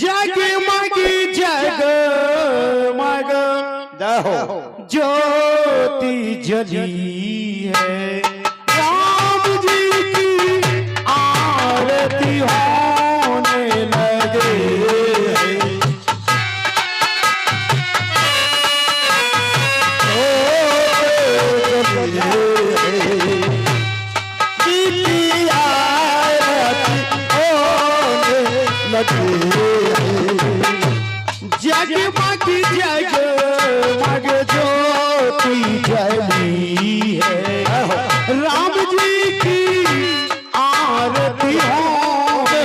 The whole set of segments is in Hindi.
जगमग जगमग ज्योति जली है, राम जी की आरती होने लगे। जगमग जगमग ज्योति जली है, राम जी की आरती होने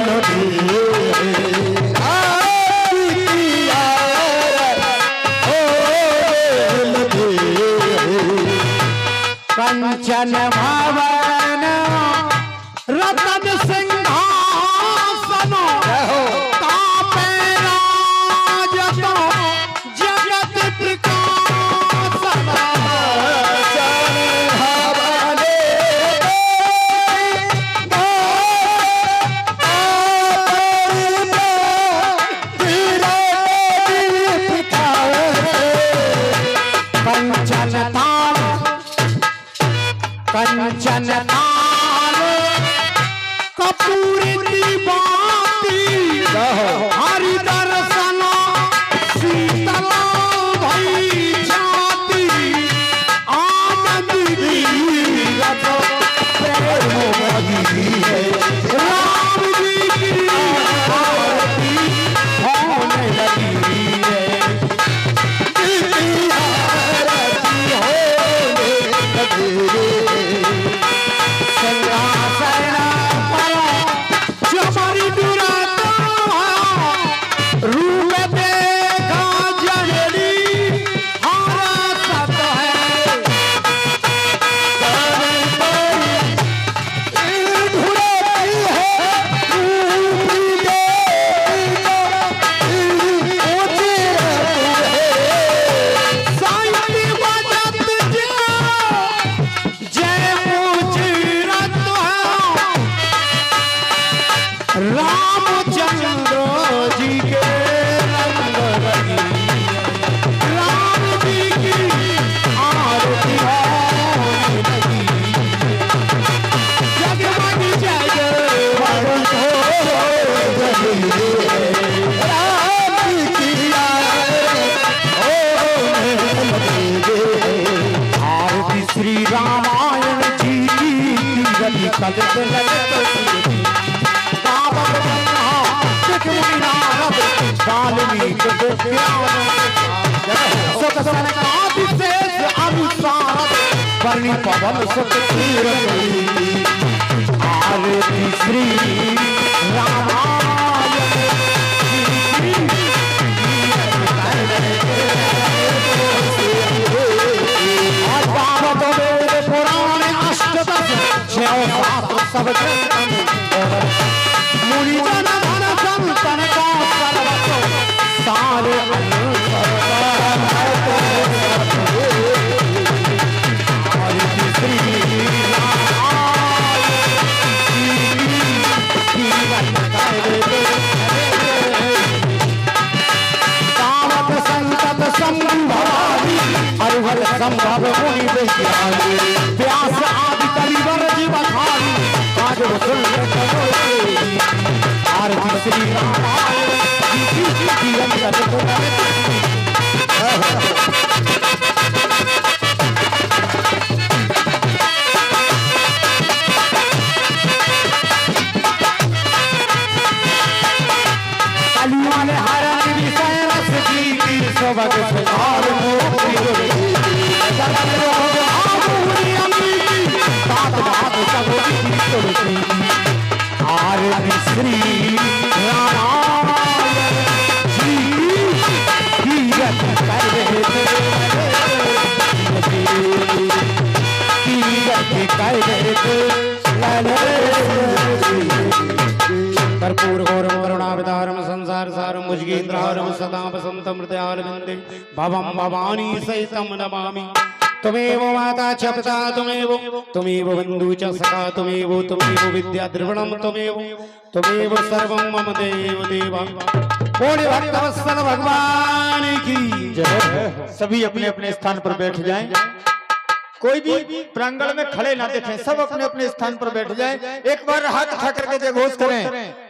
लगी। कंचन भवन रतन सिंहासन तापे राजत जगत प्रकाशन। कंचन ताल कपूर बाती हरि दर्शन शीतल भई छाती। आनंद की रत प्रेम भरी है, राम जी की आरती होने लगी है। रामचंद्र जी के रंग रंगी, राम जी की आरती होने लगी। जगमग जगमग राम की आरती श्री रामायण जी की गली कलत पवन आरती श्री रामायण पुराण अष्टदश शास्त्र सब मुनिजन धन संतन का सर्वत सारे संभव मुनि व्यास आदि कलिवर जीवधारी आज आरती श्री रामायण कलिवाले हरण विषय रस की सबक सुधार आरती श्री रामायण जी की गति कर कर्पूर घोरम करुणावतारम संसार सारम मुजगेन्द्रहारम सदा वसंतम हृदयारविंदे भवम भवानी सहितम नमामि। त्वमेव माता च पिता त्वमेव बन्धु च सखा त्वमेव विद्या द्रविणं त्वमेव सर्वं मम देव देवा। बोले भक्तवत्सल भगवान की जय। सभी अपने अपने स्थान पर बैठ जाएं। कोई भी प्रांगण में खड़े ना दिखें, सब अपने अपने स्थान पर बैठ जाएं। एक बार हाथ उठा करके जय घोष करें,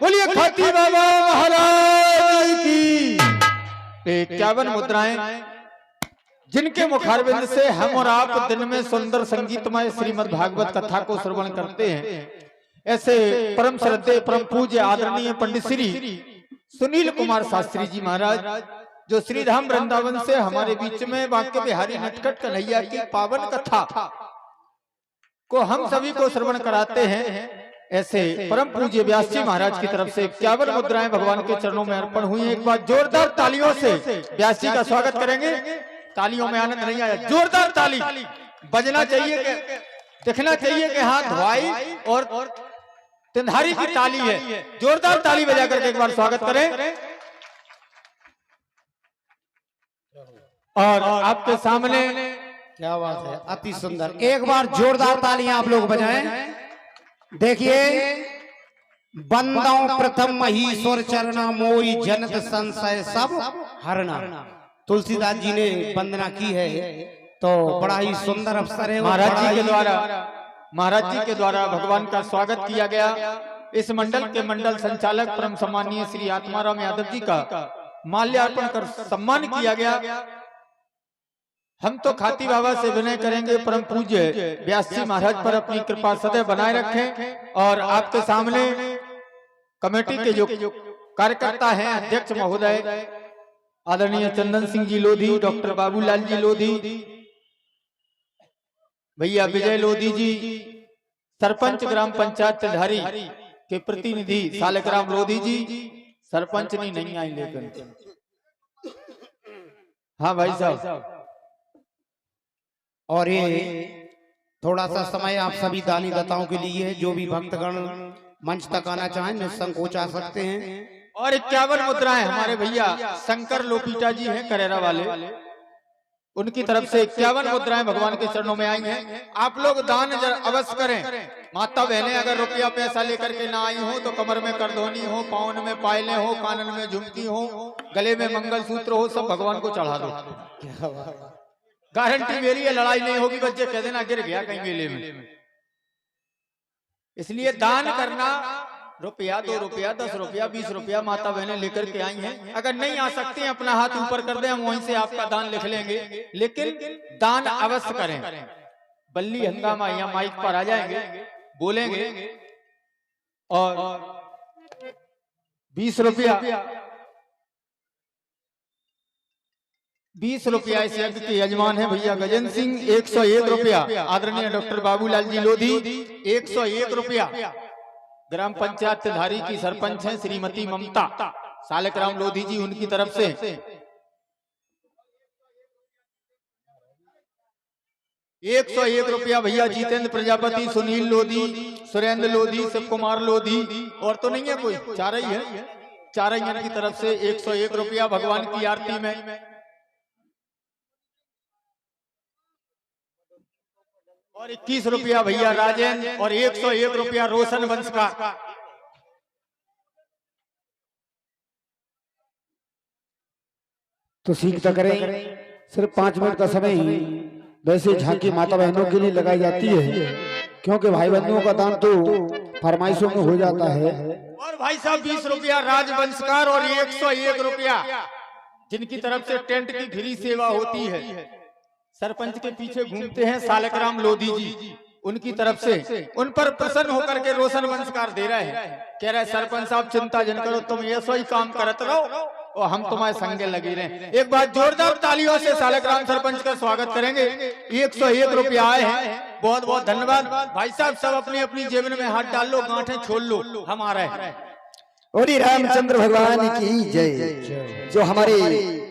बोलिए खाती बाबा महाराज की। 51 मुद्राएं जिनके मुखारविंद से हम और आप दिन में सुंदर संगीतमय श्रीमद् भागवत कथा को श्रवण करते हैं, ऐसे परम श्रद्धेय परम पूज्य आदरणीय पंडित श्री सुनील कुमार शास्त्री जी महाराज, जो श्रीधाम वृंदावन से हमारे बीच में बांके बिहारी नटखट कन्हैया की पावन कथा को हम सभी को श्रवण कराते हैं, ऐसे परम पूज्य व्यास जी महाराज की तरफ से 51 मुद्राएं भगवान के चरणों में अर्पण हुई। एक बार जोरदार तालियों से व्यास जी का स्वागत करेंगे। तालियों में आनंद नहीं आया, जोरदार ताली बजना चाहिए, दिखना चाहिए कि हाथ धोआई और तिंधारी की ताली है। जोरदार ताली बजा करके एक बार स्वागत करें। और आपके सामने क्या बात है, अति सुंदर। एक बार जोरदार तालियां आप लोग बजाएं। देखिए, बंदों प्रथम महीश्वर चरणा मोई जनत संशय सब हरना। तुलसीदास जी ने वंदना की है, तो बड़ा ही सुंदर अवसर है। महाराज जी के द्वारा भगवान का स्वागत किया गया। इस मंडल के मंडल संचालक परम सम्मानीय श्री आत्माराम यादव जी का माल्यार्पण कर सम्मान किया गया। हम तो खाती बाबा से विनय करेंगे, परम पूज्य व्यास जी महाराज पर अपनी कृपा सदैव बनाए रखें। और आपके सामने कमेटी के जो कार्यकर्ता हैं, अध्यक्ष महोदय आदरणीय चंदन सिंह जी लोधी, डॉक्टर बाबूलाल जी लोधी, भैया विजय लोधी जी, सरपंच ग्राम पंचायत तिधारी के प्रतिनिधि सालग्राम लोधी जी, सरपंच नहीं आए लेकिन हाँ भाई साहब। और ये थोड़ा सा समय आप सभी दानी दाताओं के लिए है, जो भी भक्तगण मंच तक आना चाहें निसंकोच आ सकते हैं। और 51 मुद्राएं हमारे भैया शंकर लोपीटा जी हैं करेरा वाले, उनकी तरफ से 51 मुद्राएं भगवान के चरणों में आई हैं। आप लोग दान अवश्य करें। माता बहनें अगर रुपया पैसा लेकर के ना आई हो तो कमर में करधोनी हो, पाँव में पायलें हो, कानन में झुमकी हो, गले में मंगलसूत्र हो, सब भगवान को चढ़ा दो। गारंटी मेरी है, लड़ाई नहीं होगी। बच्चे कह देना गिर गया कहीं मेले में। इसलिए दान करना, रुपया 2 रुपया 10 रुपया 20 रुपया माता बहनें लेकर के आई हैं। अगर नहीं आ सकती हैं अपना हाथ ऊपर कर दें, हम वहीं से आपका दान लिख लेंगे, लेकिन दान अवश्य करें। बल्ली हंगामा यहाँ माइक पर आ जाएंगे, बोलेंगे और 20 रुपया इस यज्ञ के यजमान है भैया गजेंद्र सिंह। 101 रुपया आदरणीय डॉक्टर बाबूलाल जी लोधी। 101 रुपया ग्राम पंचायत तिधारी की सरपंच हैं श्रीमती ममता सालग्राम लोधी जी, उनकी तरफ से 101 रुपया भैया जितेंद्र प्रजापति, सुनील लोधी, सुरेंद्र लोधी, शिव कुमार लोधी, और तो नहीं है कोई, चार ही है, चार ही की तरफ से 101 रुपया भगवान की आरती में। और 21 रुपया भैया राजेंद्र, और 101 रुपया रोशन वंश का। तो सीखता करें, सिर्फ 5 मिनट का समय ही वैसे झांकी माता बहनों के लिए लगाई जाती है, क्योंकि भाई बहनों का दान तो फरमाइशों में हो जाता है। और भाई साहब 20 रुपया राजवंशकार, और 101 रुपया जिनकी तरफ से टेंट की फ्री सेवा होती है, सरपंच के पीछे घूमते हैं सालग्राम लोधी जी, उनकी तरफ से उन पर प्रसन्न होकर के रोशन वंशकार दे रहे हैं। कह रहे सरपंच साहब चिंता जन करो, तुम ये सही काम करते रहो और हम तुम्हारे संगे लगे रहे। एक बार जोरदार तालियों से सालग्राम सरपंच का स्वागत करेंगे। 101 रुपया आए हैं, बहुत बहुत धन्यवाद भाई साहब। सब अपनी अपनी जेब में हाथ डाल लो, गांठें छोड़ लो, हम आ रहे हैं। और रामचंद्र भगवान की जय। जो हमारे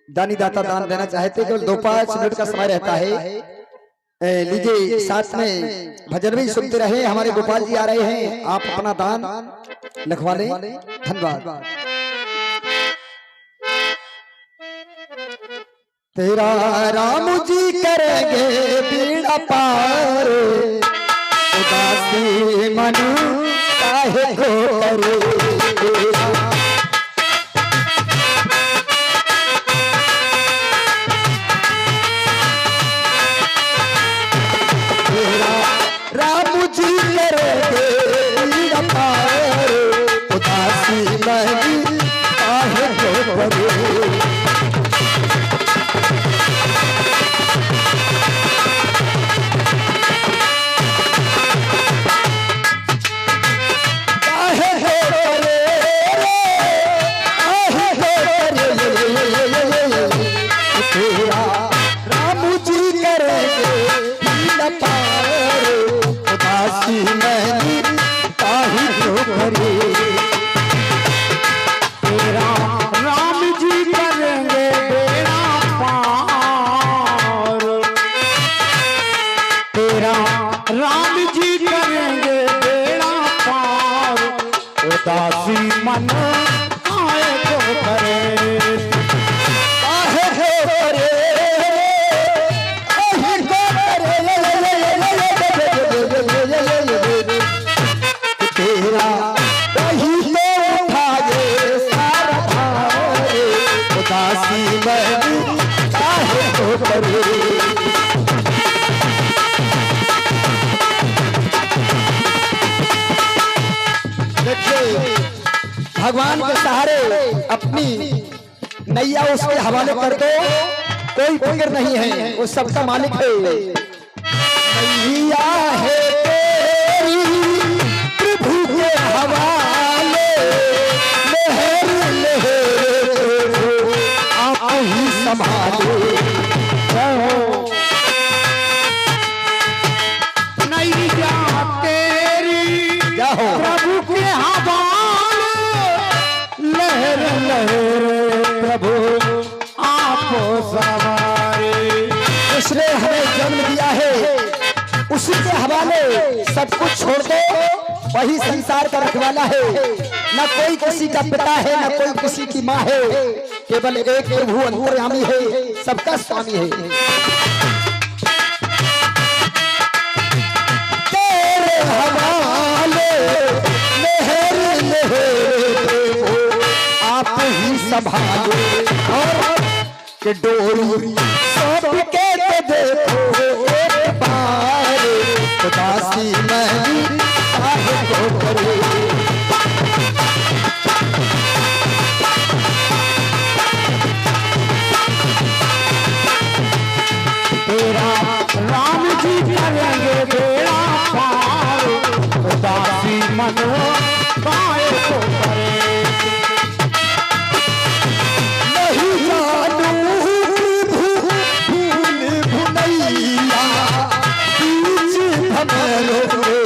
दानी दाता दान देना चाहते केवल 2-5 मिनट का समय रहता है। लीजिए, साथ में भजन भी सुनते रहे। हमारे गोपाल जी आ रहे हैं, आप अपना दान लिखवा लें। धन्यवाद। तेरा राम जी करेंगे बीड़ा पार, उदासी मन काहे को करे। तेरा राम जी करेंगे बीड़ा पार, उदासी मन काहे को करे। उदासी मन आए तो करे। तेरा वही तो उठाए सारा भार, उदासी मन काहे को करे। भगवान के सहारे अपनी नैया उसके हवाले कर दो, कोई फिक्र नहीं है, वो सबका मालिक है। नैया है तेरी प्रभु के हवाले, लहर लहर आप ही संभालो। नैया तेरी प्रभु के हवाले, लहर लहर प्रभु आप सवारे। उसने हमें जन्म दिया है, उसी के हवाले सब कुछ छोड़ दो, वही संसार का रखवाला है। न कोई किसी का पिता है, न कोई किसी की माँ है, केवल एक प्रभु अंतर्यामी है, सबका स्वामी है। तेरे हवाले लहर लहर आप ही संभालो, और के डोरी सब के देखो एक बार, उदासी नहीं काहे को करे। तेरा राम जी करेंगे बेड़ा पार, उदासी मन काहे को करे। नहीं जानू भूल भुलैया, बीच भंवरों में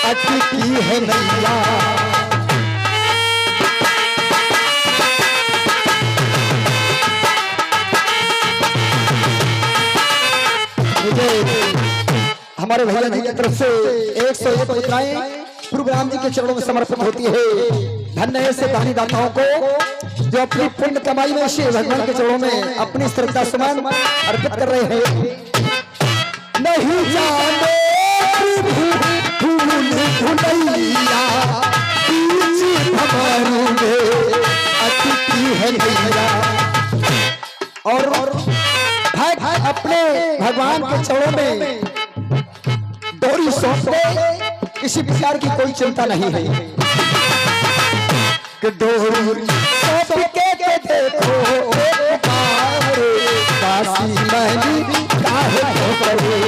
अटकी है नैया। हमारे भैया जी की तरफ से 101 मुद्राएं प्रभु राम जी के चरणों में समर्पित होती है। धन्य है से दानी दाताओं को जो अपनी पुण्य कमाई में श्री भगवान के चरणों में अपनी श्रद्धा सुमन अर्पित कर रहे हैं। नहीं जाने भूल भुलैया, बीच भंवरों में अटकी है नैया। और भक्त अपने भगवान के चरणों में डोरी सौंप दे, किसी प्रकार की कोई चिंता नहीं है। कि डोरी सौंप के देखो एक बार, दासी महनी काहे को करे।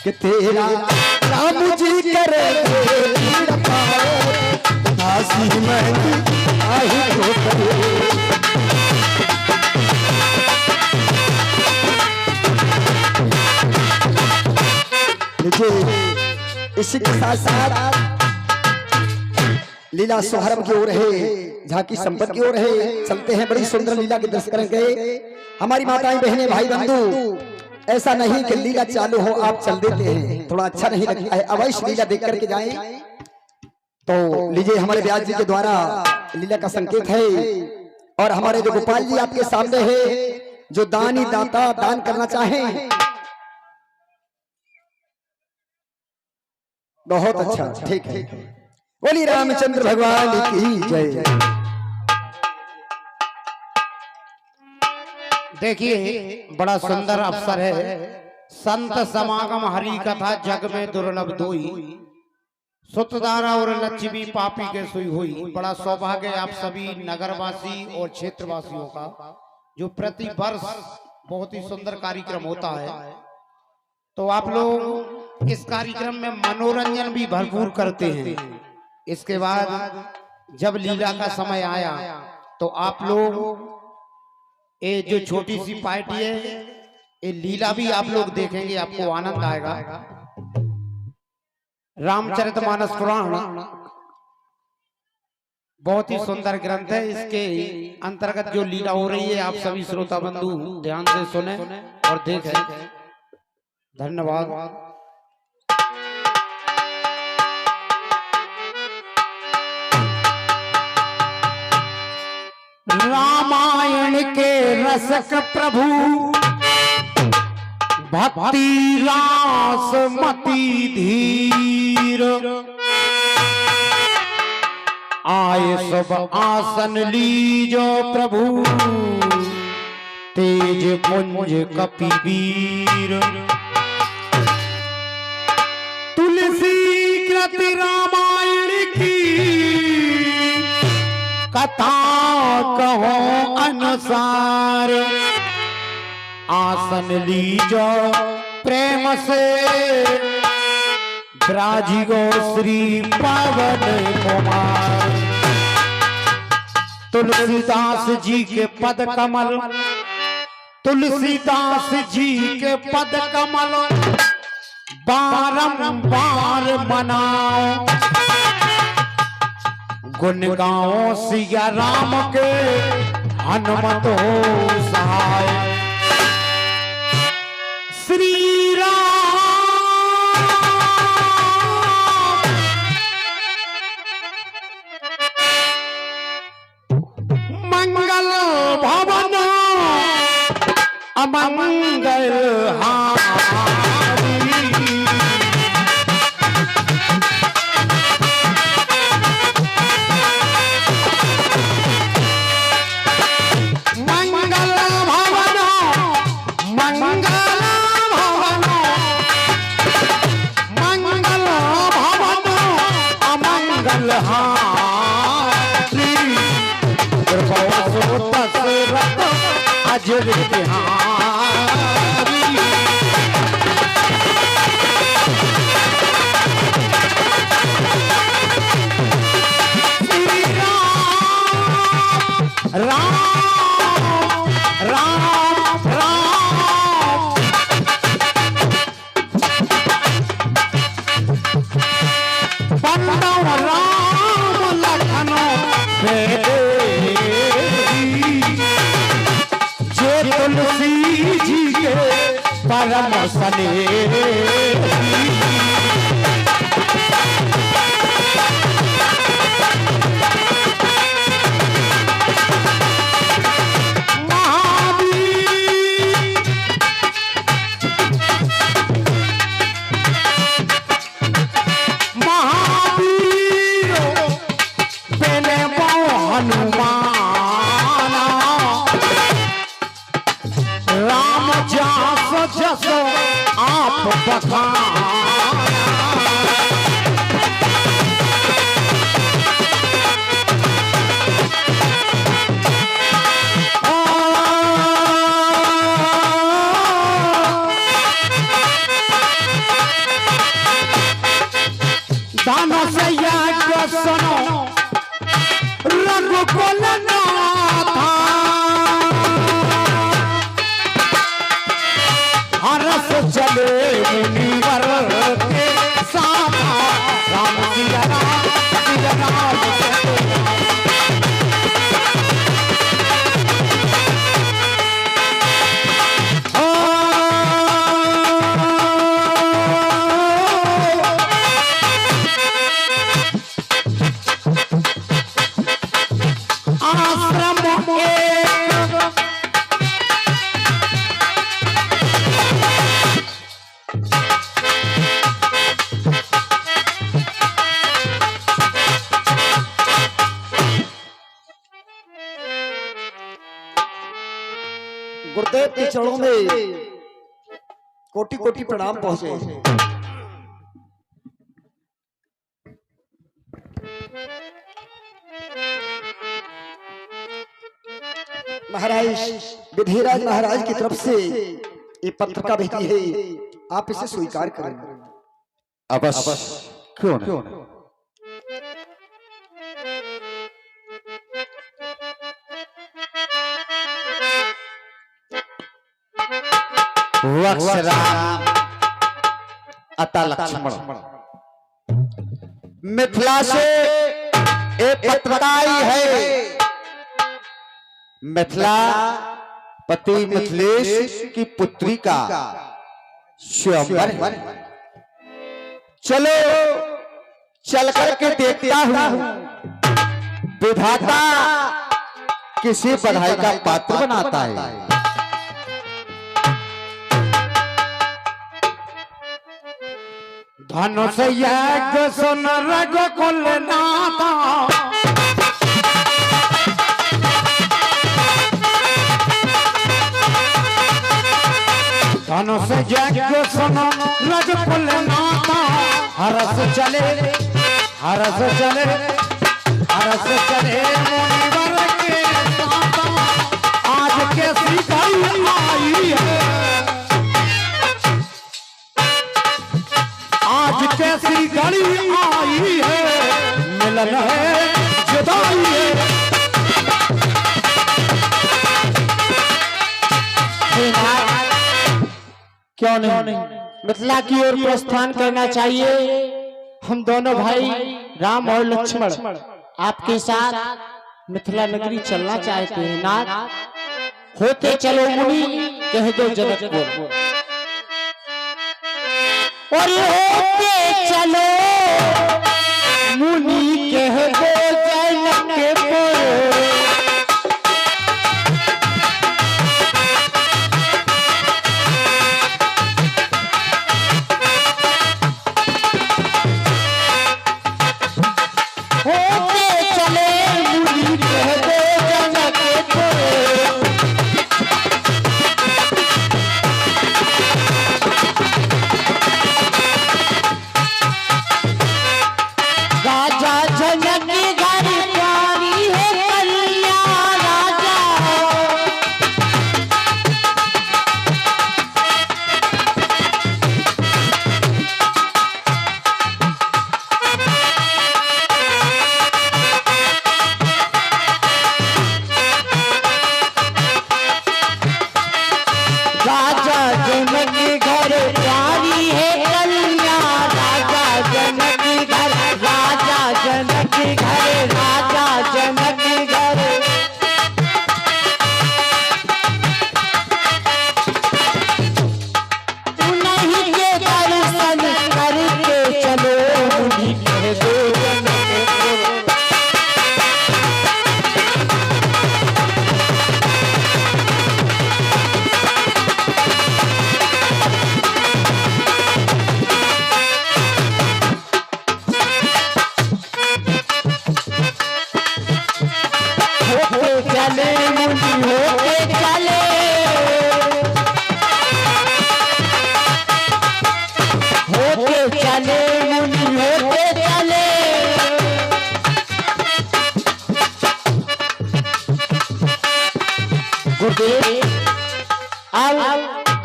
कि तेरा राम जी करेंगे बीड़ा पार, दासी महनी काहे को करे। इसी के साथ साथ लीला शुभारंभ की ओर है, झांकी संपत की ओर है। चलते हैं, बड़ी सुंदर लीला के दर्शन करेंगे। हमारी माताएं बहनें भाई बंधु, ऐसा नहीं कि लीला चालू हो आप चल देते हैं, थोड़ा अच्छा नहीं लगता है, अवश्य लीला देख करके जाएं। तो लीजिए, हमारे व्यास जी के द्वारा लीला का संकेत है और हमारे जो गोपाल जी आपके सामने है, जो दानी दाता दान करना चाहें। बहुत अच्छा, ठीक है। बोली रामचंद्र भगवान की जय। देखिए, बड़ा सुंदर अवसर है। संत समागम हरि कथा जग में दुर्लभ दोई, सुतदारा और लक्ष्मी पापी के सुई हुई। बड़ा सौभाग्य है आप सभी नगरवासी और क्षेत्रवासियों का, जो प्रति वर्ष बहुत ही सुंदर कार्यक्रम होता है। तो आप लोग इस कार्यक्रम में मनोरंजन भी भरपूर करते हैं। इसके बाद जब लीला का समय आया तो आप लोग ये जो छोटी सी पार्टी है, ये लीला भी आप लोग देखेंगे, आपको आनंद आएगा। रामचरितमानस पुराण बहुत ही सुंदर ग्रंथ है। इसके अंतर्गत जो लीला हो रही है, आप सभी श्रोता बंधु ध्यान से सुने और देखें। धन्यवाद। रामायण के रसक प्रभु भक्ति रास मति धीर, आए सब आसन लीजो प्रभु तेज पुंज कपिवीर। तुलसी कृति रामायण की कथा कहो अनुसार, आसन लीजो प्रेम से ब्राजिगो श्री पवन कुमार। तुलसीदास जी के पद कमल, तुलसीदास जी के पद कमल बारंबार मनाओ, गुण गाओ सिया राम के हनुमत हो सहाय। श्री राम मंगल भवन अमंगल हारी, मंगल भवन मंगल भवन मंगल भवन अमंगल हारी। कृपा सो दशरथ अजर बिहारी, श्री राम राम राम राम। बंदो राम लखनो जे तुलसी जी के परम स्नेही। राम जास जस आप बखाना, दानों से याद सुनो रघुकुल नाथा, हरस चले मुनिवर के गुरुदेव के चरणों में कोटि कोटि प्रणाम पहुंचे। महाराज विधिराज महाराज की तरफ से ये पत्रिका भेजी है, आप इसे स्वीकार करें। अवश्य, क्यों नहीं। वत्सराम अता लक्ष्मण मिथिला से एक पत्रिका आई है। मिथिला पति मिथिलेश की पुत्री का स्वयंवर है। चलो चल करके देखता हूं विधाता किसी बधाई का पात्र बनाता है। धनुष यज्ञ सुन रघुकुल नाथा, धनुष यज्ञ सुन रघुकुल नाथा, हरस चले हरस चले हरस चले मुनिवर के साथ। आज कैसी घड़ी आई है, आज कैसी घड़ी आई है, मिलन है जुदाई है। क्यों नहीं मिथिला की ओर प्रस्थान करना चाहिए। हम दोनों भाई राम और लक्ष्मण आपके साथ मिथिला नगरी चलना चाहते हैं। नाथ होते चलो मुनि कह दो जनक को, और होते चलो मुनि कह दो जनक को।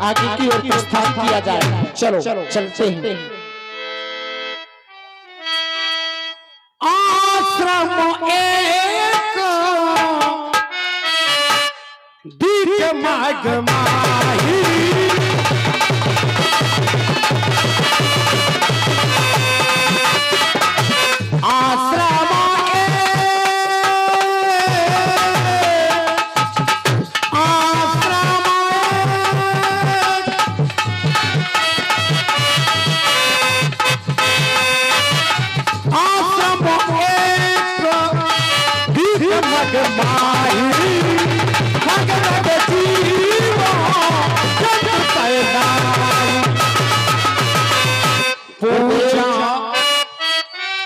आगे की ओर प्रस्थान किया जाए। चलो चलते हैं। आश्रम एक दीर्घ मार्ग माही, आश्रम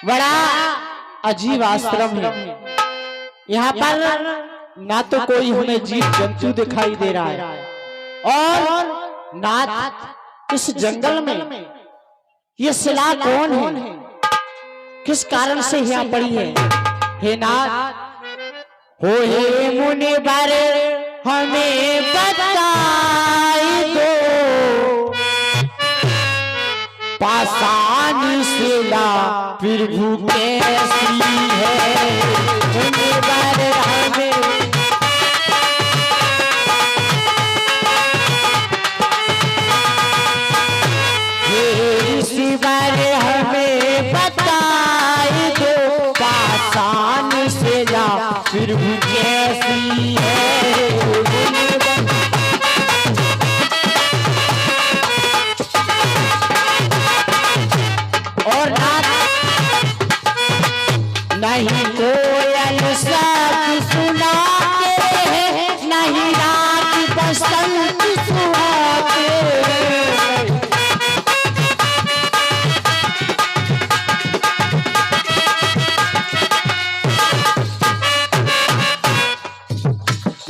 बड़ा अजीब आश्रम है। यहाँ पर ना तो कोई हमें जीव जंतु दिखाई दे रहा है, और नाथ इस जंगल में ये शिला कौन है, किस कारण से यहाँ पड़ी है? हे नाथ, हो हे मुनि बर हमें बताई दो, पाषाण शिला प्रभु कैसी है? मुनि बर हमें ऋषि बर हमें बताई दो, पाषाण शिला प्रभु कैसी है? और नहीं कोयल साथ सुनाते हैं, नहीं रात बसंत सुहाते हैं,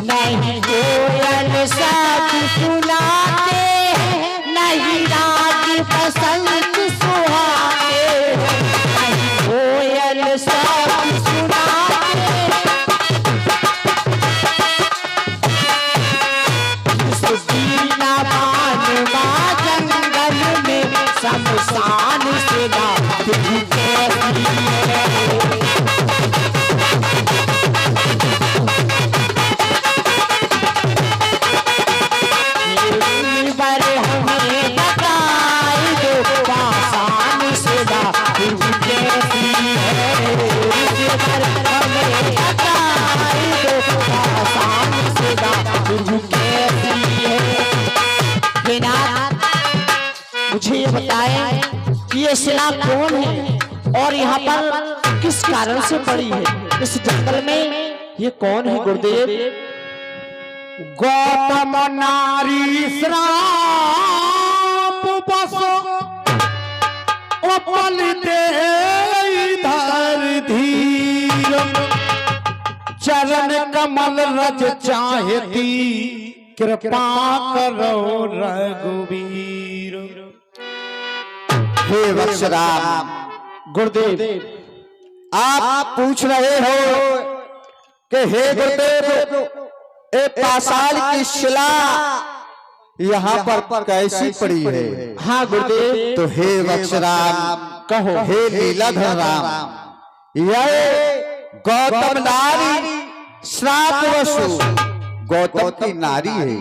नहीं कोयल साथ सुनाते हैं, नहीं रात बसंत सुहाते हैं, नहीं कोयल साथ सुनाते हैं। इस बीना मानवा जंगल में शमशान शिला प्रभु कैसी है? मुझे ये बताएं कि ये शिला कौन है और यहाँ पर किस कारण से पड़ी है? इस जंगल में ये कौन है गुरुदेव? गौतम नारी श्राप बस उपल दे धर धीर, चरण कमल रज चाहती कृपा करो रघुवीर। हे वत्सराम गुरुदेव, आप पूछ रहे हो कि हे गुरुदेव, ए पाषाण की शिला यहाँ पर कैसी पड़ी है? हाँ गुरुदेव। तो हे वत्सराम कहो, हे लीलाधर राम, यह गौतम नारी श्राप वशु, गौतम की नारी है,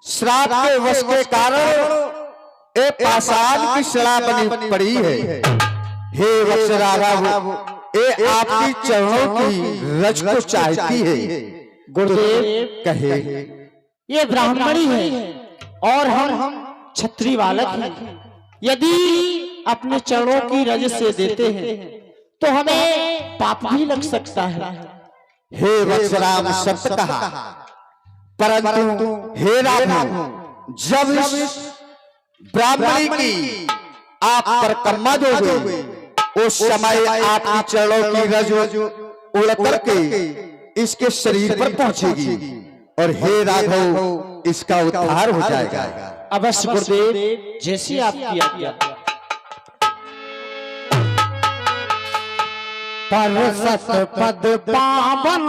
श्राप के वश के कारण एक पाषाण की शिला बनी पड़ी है। हे वत्सराघव, ये आपकी चरणों की रज को चाहती है। गुरुदेव कहे, ये ब्राह्मणी है और हम क्षत्रिय बालक हैं। यदि अपने चरणों की रज से देते हैं तो हमें पाप भी लग सकता है। हे वत्सराम सत्य कहा, परंतु हे राघव, जब इस ब्राह्मणी की आप परिक्रमा दोगे, उस समय आपकी चरणों की रज उड़ करके इसके शरीर पर पहुंचेगी और हे राघव, इसका उद्धार हो जाएगा। अवश्य गुरुदेव, जैसी आपकी आज्ञा। पर सत पद पावन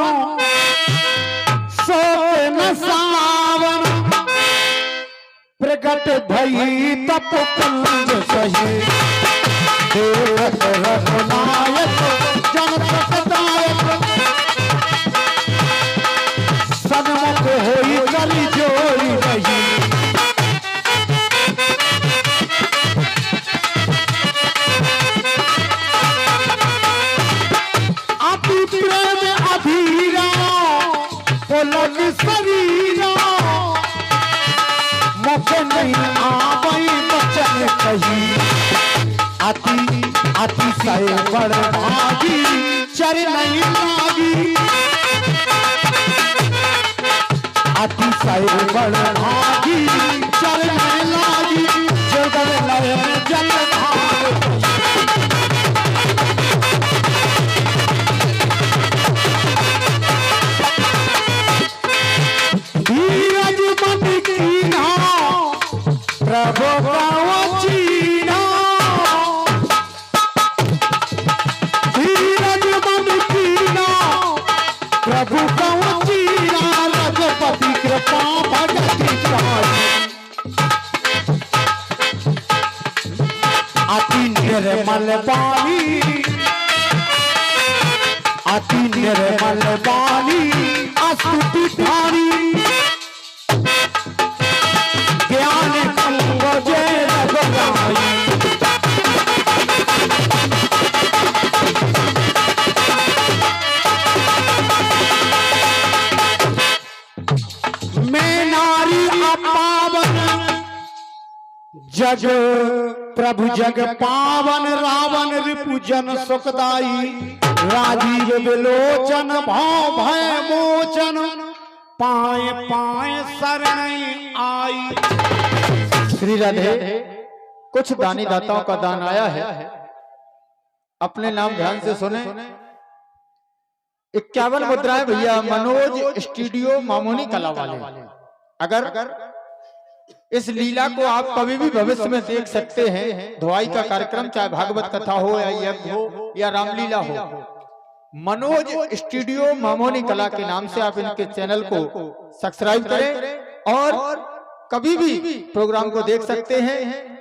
सोते न सावन, प्रगट भई तप पुंज सही, देवत रघुनायक जनपदायक, सन्मुख होई कली जोई रही। अति प्रेम अधीरा बोलक शरीरा, मौके नहीं आवई बचन कही, अति सहे बड़ भागी चर नहीं लागी, अति सहे बड़ भागी चर नहीं लागी, जगल लय जल भाग। धीरज मन की निर्मल पानी, अति निर्मल पानी अस्तुति धारी, ज्ञान संग जय रघुराई। मैं नारी अपावन जग प्रभु जग पावन, रावण रिपुजन सुखदाई, राजीव विलोचन भाव भय मोचन, पाए पाए शरण आई। श्री राधे, कुछ दानी दाताओं का दान आया है, अपने नाम ध्यान से सुने। 51 मुद्राएं भैया, मनोज स्टूडियो मामोनी कला वाले। अगर इस लीला को आप कभी भी भविष्य में देख सकते हैं, धुआई का कार्यक्रम चाहे भागवत कथा हो या यज्ञ हो या रामलीला हो, मनोज स्टूडियो मामोनी कला के नाम से आप इनके चैनल को सब्सक्राइब करें और कभी भी प्रोग्राम को देख सकते हैं।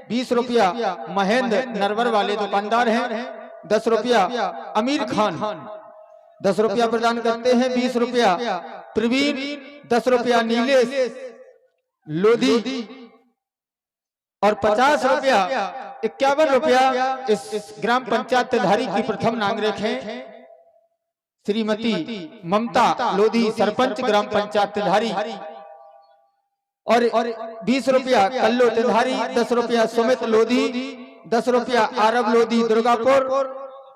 20 रुपया महेंद्र नरवर वाले दुकानदार हैं, 10 रुपया अमीर खान 10 रुपया प्रदान करते हैं, 20 रुपया प्रवीण, 10 रुपया नीलेश लोधी और 50 रुपया 51 रुपया इस ग्राम पंचायत तेधारी की प्रथम नागरिक हैं श्रीमती ममता लोधी, सरपंच ग्राम पंचायत तेधारी, और 20 रुपया कल्लो तेधारी, 10 रुपया सुमित लोधी, 10 रुपया आरब लोधी दुर्गापुर,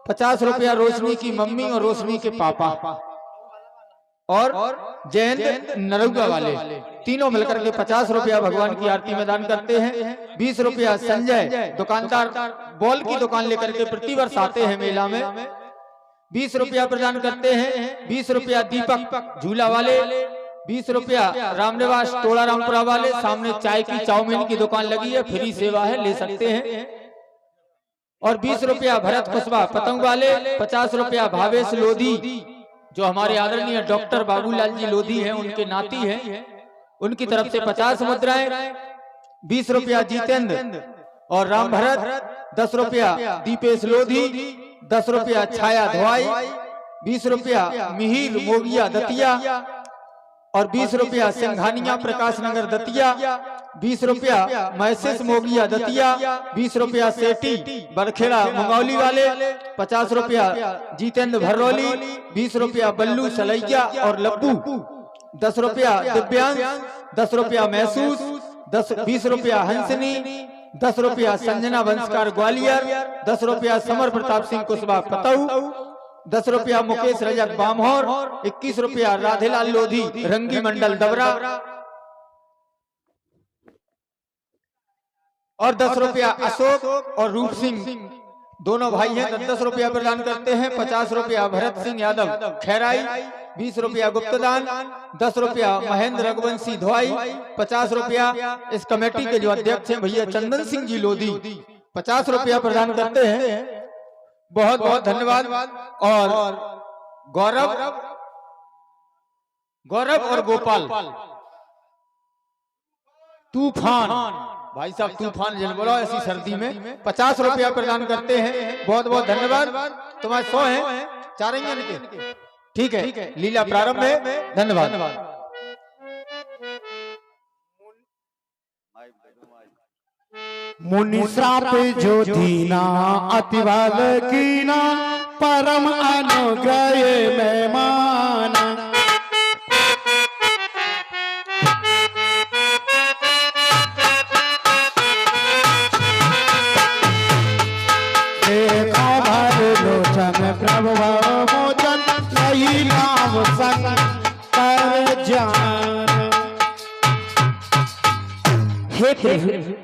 50 रुपया रोशनी की मम्मी और रोशनी के पापा और जयंत नरुगा वाले, तीनों मिलकर के 50 रुपया भगवान की आरती में दान करते हैं। 20 रुपया संजय दुकानदार बॉल की दुकान लेकर के प्रतिवर्ष आते हैं मेला में, 20 रुपया प्रदान करते हैं। 20 रुपया दीपक झूला वाले, 20 रुपया रामनिवास टोला रामपुरा वाले, सामने चाय की चाउमीन की दुकान लगी है, फ्री सेवा है, ले सकते हैं। और 20 रुपया भरत कुशवाहा पतंग वाले, 50 रुपया भावेश लोधी जो हमारे आदरणीय डॉक्टर बाबूलाल जी लोधी हैं, उनके नाती हैं, उनकी तरफ से 50 मुद्राएं। 20 रुपया जितेंद्र और राम भरत, 10 रुपया दीपेश लोधी, 10 रुपया छाया धुआई, 20 रुपया मिहिर मोगिया दतिया और 20 रुपया सिंघानिया प्रकाश नगर दतिया, 20 रुपया मैसेस मोगिया दतिया, 20 रुपया सेठी बरखेड़ा मंगौली वाले, 50 रुपया जितेंद्र भरौली, 20 रुपया बल्लू सलैया और लब्बू, 10 रुपया दिव्यांश, 10 रुपया महसूस, 20 रुपया हंसनी, 10 रुपया संजना वंशकार ग्वालियर, 10 रुपया समर प्रताप सिंह कुशवाहा पतऊ, 10 रुपया मुकेश रजक बामहोर, 21 रुपया राधेलाल लोधी रंगी मंडल दबरा और 10 रुपया अशोक और रूप सिंह दोनों भाई हैं, 10 रुपया प्रदान करते हैं। 50 रुपया भरत सिंह यादव खैराई, 20 रुपया गुप्तदान, 10 रुपया महेंद्र रघुवंशी धोआई, 50 रुपया इस कमेटी के जो अध्यक्ष हैं भैया चंदन सिंह जी लोधी 50 रुपया प्रदान करते हैं। बहुत बहुत धन्यवाद। और गौरव और गोपाल तूफान, भाई साहब तूफान जल बोलो ऐसी सर्दी में 50 रुपया प्रदान करते हैं। बहुत बहुत धन्यवाद। तुम्हारे 100 हैं, 4 ही हैं, ठीक है। लीला प्रारंभ है। धन्यवाद। मुनि श्राप जो दीना अति बल कीना, परम अनुग्रह में माना। देखा भर लोचन प्रभु मोचन, नहीं नाम संग कर जान। हे प्रभु,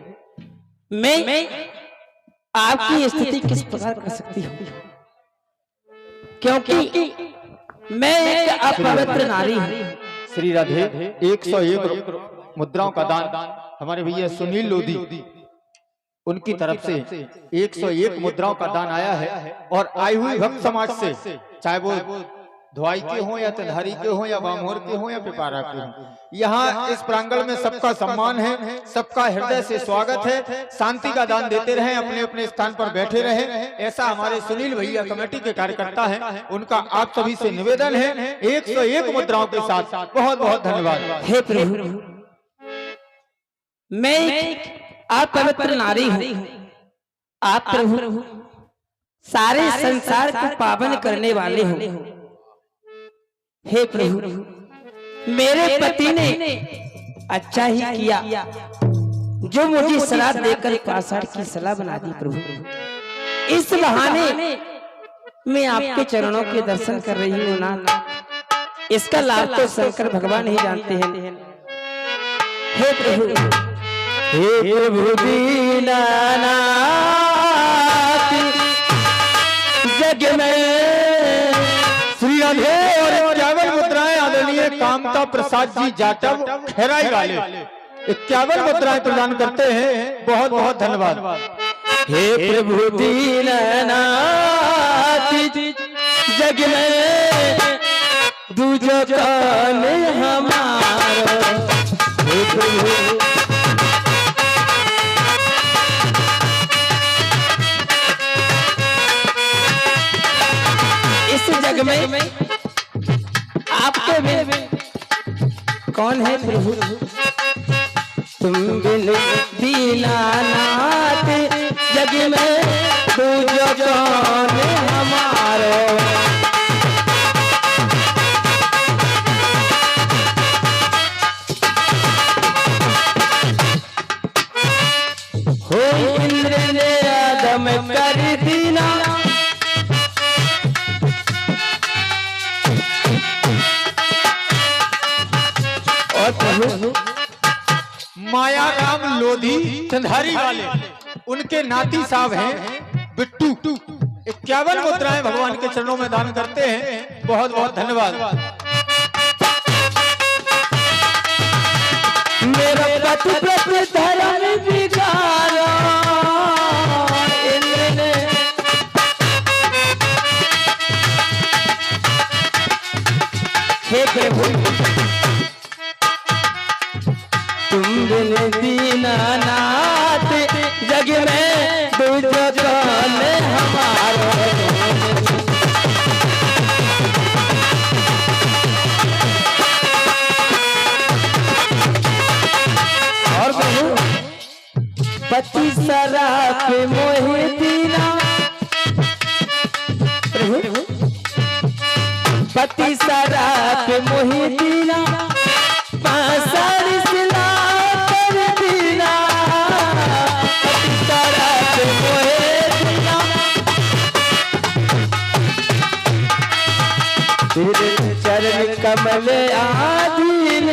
मैं आपकी स्थिति किस प्रकार कर सकती हूँ, क्योंकि मैं एक अपवित्र नारी हूँ। श्री राधे 101 मुद्राओं का दान हमारे भैया सुनील लोधी उनकी तरफ से 101 मुद्राओं का दान आया है। और आई हुई भक्त समाज से, चाहे वो धुआई के हों या तलहरी के हों या बामोर के हों या पिपारा के हों, यहाँ इस प्रांगण में सबका सम्मान है, सबका हृदय से स्वागत है। शांति का दान देते रहें, अपने अपने स्थान पर बैठे रहें, ऐसा हमारे सुनील भैया कमेटी के कार्यकर्ता हैं, उनका आप सभी से निवेदन है 101 मुद्राओं के साथ। बहुत बहुत धन्यवाद। हे प्रभु, मैं एक अपवित्र नारी हूँ, आप प्रभु सारे संसार को पावन करने वाले हो। हे प्रभु, मेरे पति ने अच्छा ही किया जो मुझे सलाह देकर पाषाण की सलाह बना दी। प्रभु, इस बहाने मैं आपके चरणों के दर्शन कर रही हूँ ना, इसका लाभ तो शंकर भगवान ही जानते हैं। हे प्रभु, हे प्रभु दीनानाथ जग में श्री राधे और 51 मुद्राएं आदरणीय कामता प्रसाद जी जाटव खैराई वाले 51 मुद्राएं प्रदान करते हैं। बहुत बहुत धन्यवाद। हे प्रभु दीनानाथ जग में दूजो कान हमारा। हे प्रभु, इस जग में आपके बिन कौन है प्रभु? तुम बिन दीनानाथ जग में दूजो कौन हमारो। हो इंद्र ने आदम कर दीना, और प्रभु माया राम लोधी चंधारी वाले उनके नाती साहब हैं बिट्टू। 51 मुद्राएं भगवान के चरणों में दान करते हैं। बहुत बहुत धन्यवाद। मेरा पति प्रति धर्म बिगाड़ा, इंद्र ने हे प्रभु, तुम बिन दीनानाथ जग में दूजो कौन हमारो। और प्रभु, पति शराब मोहि दीना, प्रभु पति शराब मोहि दीना, पाषाण सिला कर दीना, पति शराब मोहि दीना, तेरे चरण कमल आधीन,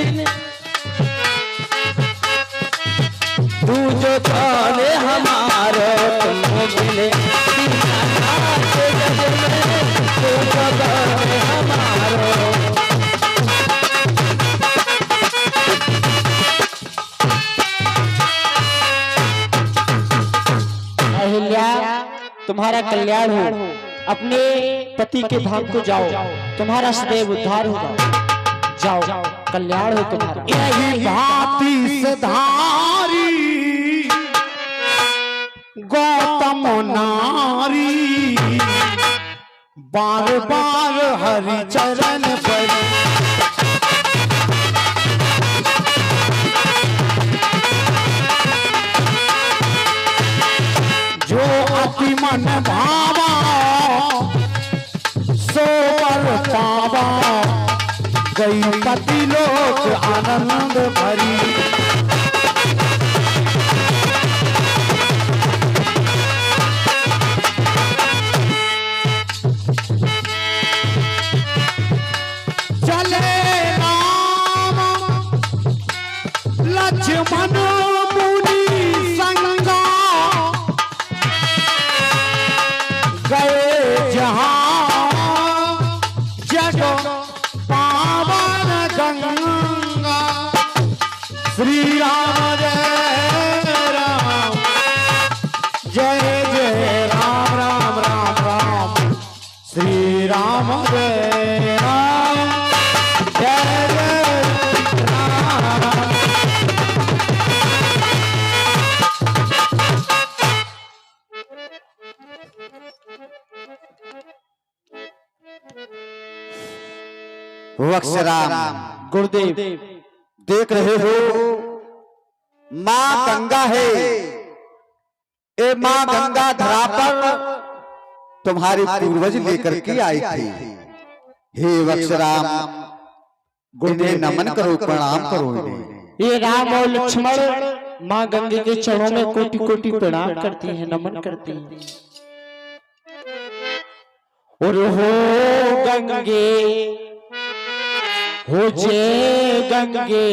तू जो कौन हमारो। तुम मिले दीनानाथ जग में, तू जो कौन हमारो। अहिल्या, तुम्हारा कल्याण हो, अपने पति के धाम को जाओ, तुम्हारा सदैव उद्धार होगा। जाओ, कल्याण हो तुम्हारा। यही भांति से धारी गौतम नारी, बार बार हरि चरण पर जो अति मन भावा सो वर पावा, गई पति लोक आनंद भरी। चले राम लक्ष्मण मुनि संगा, गए जहां जग पावन गंगा। श्री राम जय राम, जय जय राम राम राम राम, श्री राम जय राम। वत्सराम गुरुदेव देख रहे हो माँ गंगा है, ये माँ गंगा धरा पर तुम्हारे पूर्वज लेकर के आई थी। हे वत्सराम इन्हें नमन करो, प्रणाम करो इन्हें। ये राम और लक्ष्मण माँ गंगे के चरणों में कोटि कोटि प्रणाम करती हैं, नमन करती हैं। और हो गंगे हो जय गंगे,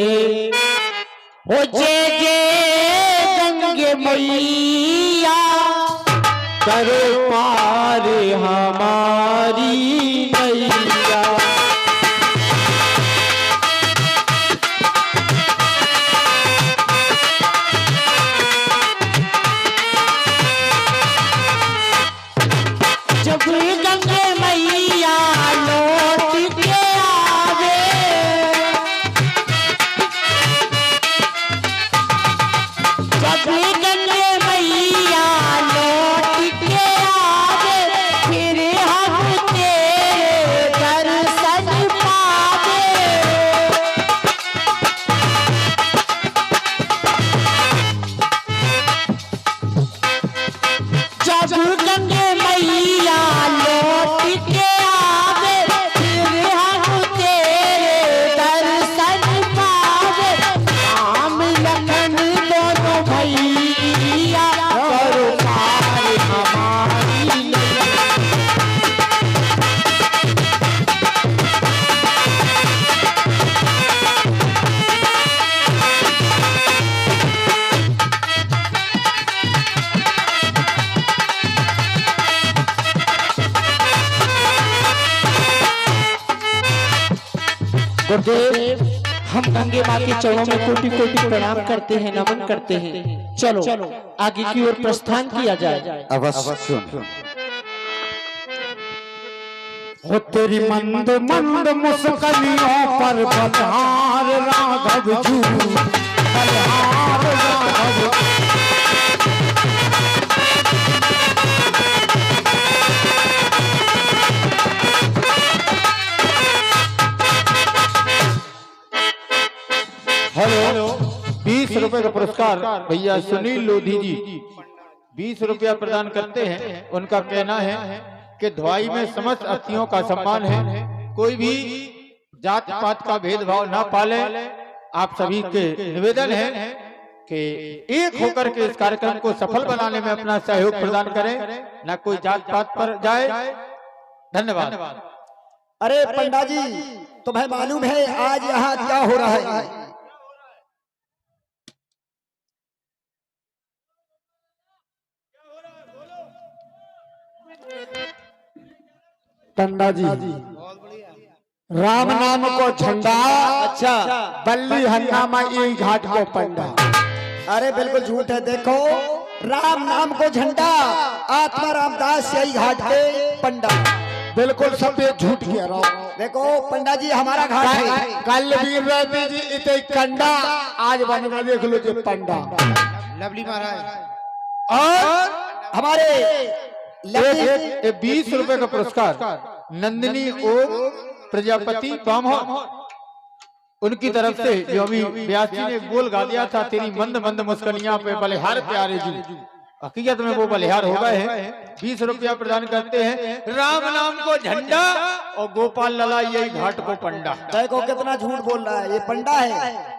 हो जय जय गंगे मैया, करे पार हमारी नैया। जब गंगे मैया लौट के आवे, जब गंगे मैया लौट के आवे, फिर हम तेरे दर्शन पावे। जब गंगे मैया लौट के आवे, फिर हम तेरे दर्शन पावे। राम लखन दोनों भैया, करो पार हमारी नैया। गुरुदेव हम गंगे माँ के चरणों में कोटि कोटि प्रणाम करते हैं, नमन करते हैं। चलो आगे की ओर प्रस्थान किया जाए। अवश्य सुन। हो तेरी मंद मंद मुस्कलियों पर बलहार राघव जू, बलहार राघव। हेलो 20 रुपए का पुरस्कार भैया सुनील लोधी जी 20 रुपया प्रदान करते हैं। उनका कहना है कि धुआई में समस्त अतिथियों का सम्मान है, कोई भी जात पात का भेदभाव ना पाले। आप सभी के निवेदन है कि एक होकर के इस कार्यक्रम को सफल बनाने में अपना सहयोग प्रदान करें, ना कोई जात पात पर जाए। धन्यवाद। अरे पंडा जी, तुम्हें मालूम है आज यहाँ क्या हो रहा है? पंडा जी राम नाम को झंडा, अच्छा बल्ली हंगामा ई घाट को पंडा। अरे बिल्कुल झूठ है। देखो राम नाम को झंडा, आत्मा रामदास यही घाट के पंडा। बिल्कुल सब ये झूठ कह रहा हूँ। देखो पंडा जी हमारा घाट है। कल वीर रहते जी इतने कंडा, आज बन में देख लो जी पंडा। लवली महाराज और हमारे 20 रुपए का पुरस्कार नंदिनी ओम प्रजापति बामहोर, उनकी तरफ से जो अभी व्यास जी ने बोल गा दिया था, तेरी मंद मंद मुस्कनियां पे बलिहार प्यारे जी, हकीकत में वो बलिहार हो गए हैं। 20 रुपया प्रदान करते हैं। राम नाम को झंडा और गोपाल लला यही घाट को पंडा। देखो कितना झूठ बोल रहा है, ये पंडा है।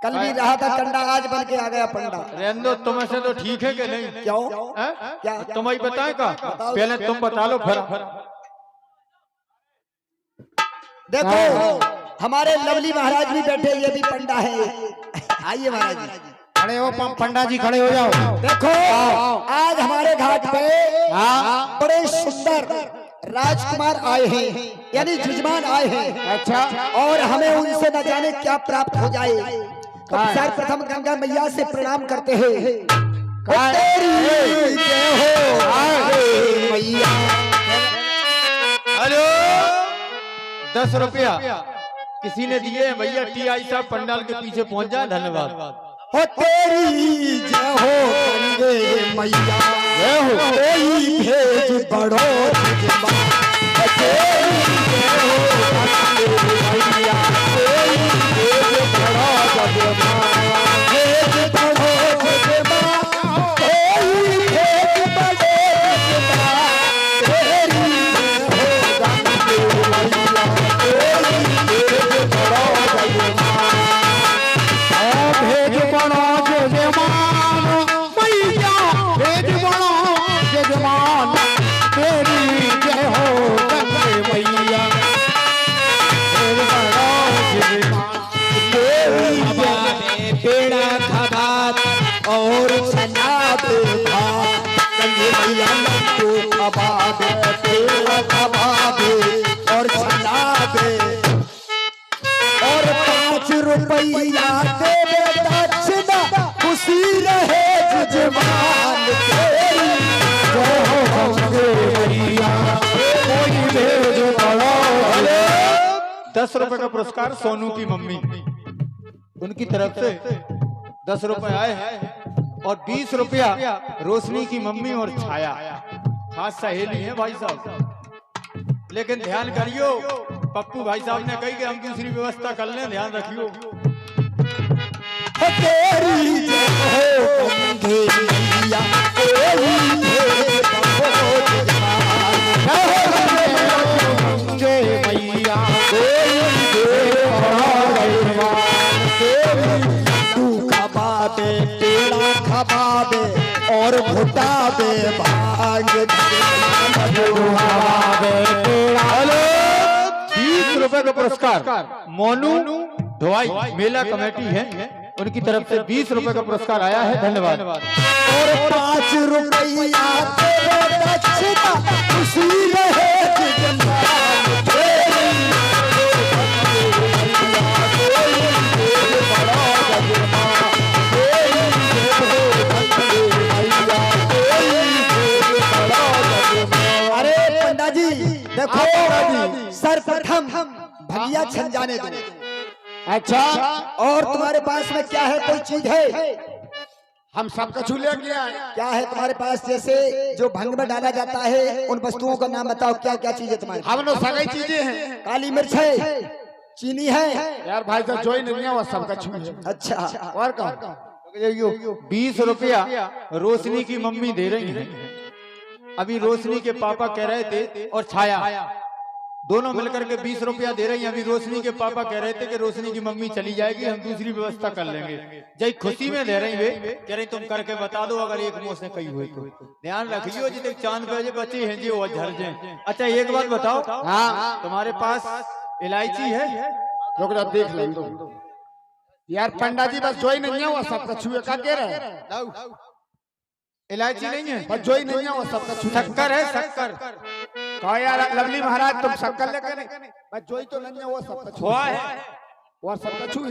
कल भी रहा था कंडा, आज बन के आ गया पंडा। रेंदो तुम से तो ठीक है कि नहीं? क्यों? क्या तुम ही बताए का? पहले तुम बता लो फिर। देखो हमारे लवली महाराज भी बैठे, ये भी पंडा है। आइए महाराज जी खड़े हो, पंडा जी खड़े हो जाओ। देखो आज हमारे घाट पे बड़े सुंदर राजकुमार आए हैं, यानी जजमान आए हैं। अच्छा, और हमें उनसे न जाने क्या प्राप्त हो जाए। सर्वप्रथम गंगा मैया से प्रणाम करते हैं। तेरी जय हो मैया। हेलो 10 रुपया किसी ने दिए हैं भैया, टीआई साहब पंडाल के पीछे पहुंच जाए। धन्यवाद। हो तेरी जय हो गंगे मैया, जय हो कोई भेज बड़ो तेरी जय हो गंगे मैया। रुपया तेरे दक्षिणा खुशी रहे जजमान तेरी। जय हो गंगे मैया कोई भेद बड़ा। 10 रुपए का पुरस्कार सोनू की मम्मी, उनकी तरफ से 10 रुपए आए हैं और 20 रुपया रोशनी की मम्मी और छाया, खास सहेली है भाई साहब। लेकिन ध्यान करियो, पप्पू भाई साहब ने कही कि हम दूसरी व्यवस्था कर लें, ध्यान रखियो। तेरी जय हो गंगे मैया कोई भेद गंगे मैया तू खबाबे पेड़ा खबाबे और घुटाबे भांग 20 रुपए का पुरस्कार मोनू ढोवाई मेला कमेटी है, उनकी तरफ से 20 रुपए का पुरस्कार आया है, धन्यवाद। और 5 रुपया तेरे दक्षिणा खुशी रहे जजमान तेरी। अरे पंडा जी देखो, सर्वप्रथम भैया छन जाने दो। अच्छा, और तुम्हारे पास में क्या है, कोई चीज है? हम सबका छू ले गया है। क्या है तुम्हारे पास? जैसे जो भंग में डाला जाता है उन वस्तुओं का नाम बताओ, क्या क्या चीज है तुम्हारे? हम लोग सभी चीजें हैं। काली मिर्च है, चीनी है। यार भाई साहब जो ही नहीं है वो सबका छू है। अच्छा, और कौन? 20 रुपया रोशनी की मम्मी दे रही है। अभी रोशनी के पापा कह रहे थे और छाया दोनों मिलकर के 20 रुपया दे रही हैं। अभी रोशनी के पापा कह रहे थे कि रोशनी की मम्मी चली जाएगी, हम दूसरी व्यवस्था कर लेंगे। जय खुशी में दे रही वे, कह रही तुम करके बता दो, अगर एक मुंह से कही हुई तो ध्यान रखियो जी, तक चांद पे बचे हैं जी वो झर जाए। अच्छा एक बात बताओ, हाँ तुम्हारे पास इलायची है? रुक जा देख ले यार। पंडा जी बस जो ही नहीं है वो सबका छू है। क्या कह रहे हैं? इलायची नहीं है, बस जो ही नहीं है वो सबका छू। शक्कर है, शक्कर। कहो यार लवली महाराज तुम शक्कर लेकर नहीं, बस जो ही तो नहीं है वो सबका छू हुआ है और सबका छू है।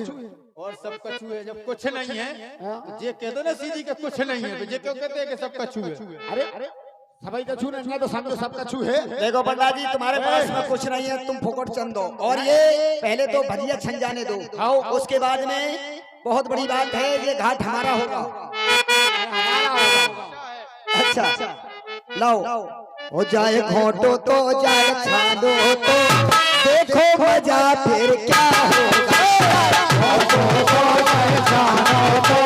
और सब कछू है। जब कुछ नहीं है तो ये कह दो ना सीधी के कुछ नहीं है, तो ये क्यों कहते हैं कि सब कछू है? अरे सभी का छू नहीं है तो समझो सबका छू है। देखो पंडा जी तुम्हारे पास में कुछ नहीं है, तुम फोकट चंद दो। और ये पहले तो भजिया छन जाने दो, उसके बाद में बहुत बड़ी बात है, ये घाट हमारा होगा। अच्छा लाओ, हो जाए घोटो तो जाए छानो तो देखो मजा फिर क्या होगा। घोटो तो जाए छानो तो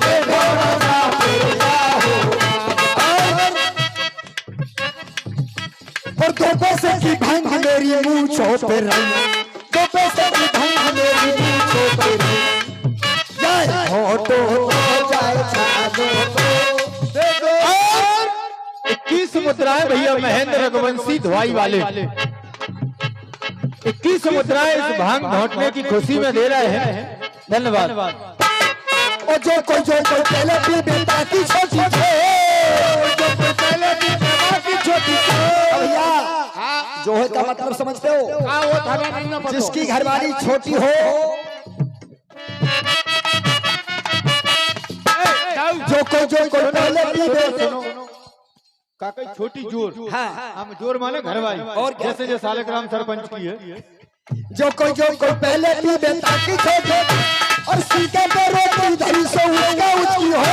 देखो मजा फिर क्या होगा। और दो पैसे की भंग मेरी मूंछों पे रही, दो पैसे की भंग मेरी मूंछों पे रही। जाए घोटो तो जाए छानो तो 21 मुद्राएं भैया महेंद्र रघुवंशी धुआई वाले 21 मुद्राएं इस भांग घोटने की खुशी में दे रहे हैं, धन्यवाद। और जो कोई पहले भी बेटा की छोटी थे, जो कोई पहले भी बेटा की छोटी थे। भैया जो है का मतलब समझते हो? हाँ वो थाना नहीं ना पता। जिसकी घरवाली छोटी हो, जो कोई पहले भी बेटा काका छोटी जोर, हाँ हम जोर माने घरवाली, और जैसे जो सालेग्राम सरपंच की है। जो कोई पहले भी बेटा की छोटी और सीधा पे रोटी धरी सो उसका उसकी हो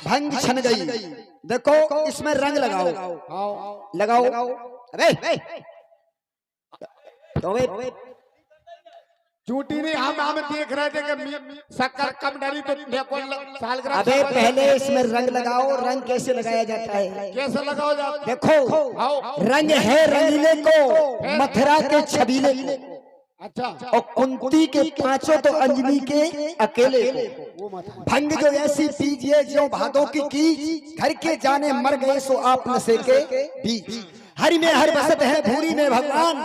भंग छन गई। देखो इसमें रंग लगाओ अबे तो झूठी नहीं, हम देख रहे थे कि शक्कर कम डाली तो देखो सालगिरह। अबे पहले इसमें रंग लगाओ। रंग कैसे लगाया जाता है? कैसे लगाओ जाता? देखो रंग है रंगीले को, मथुरा के छबीले को। अच्छा और कुंती के पांचों तो अंजनी के अकेले को भंग जो ऐसी पीजिए जो भादों की कीच घर के जाने मर गए सो आप नशे के बीच हरि में हर बसत है भूरी में भगवान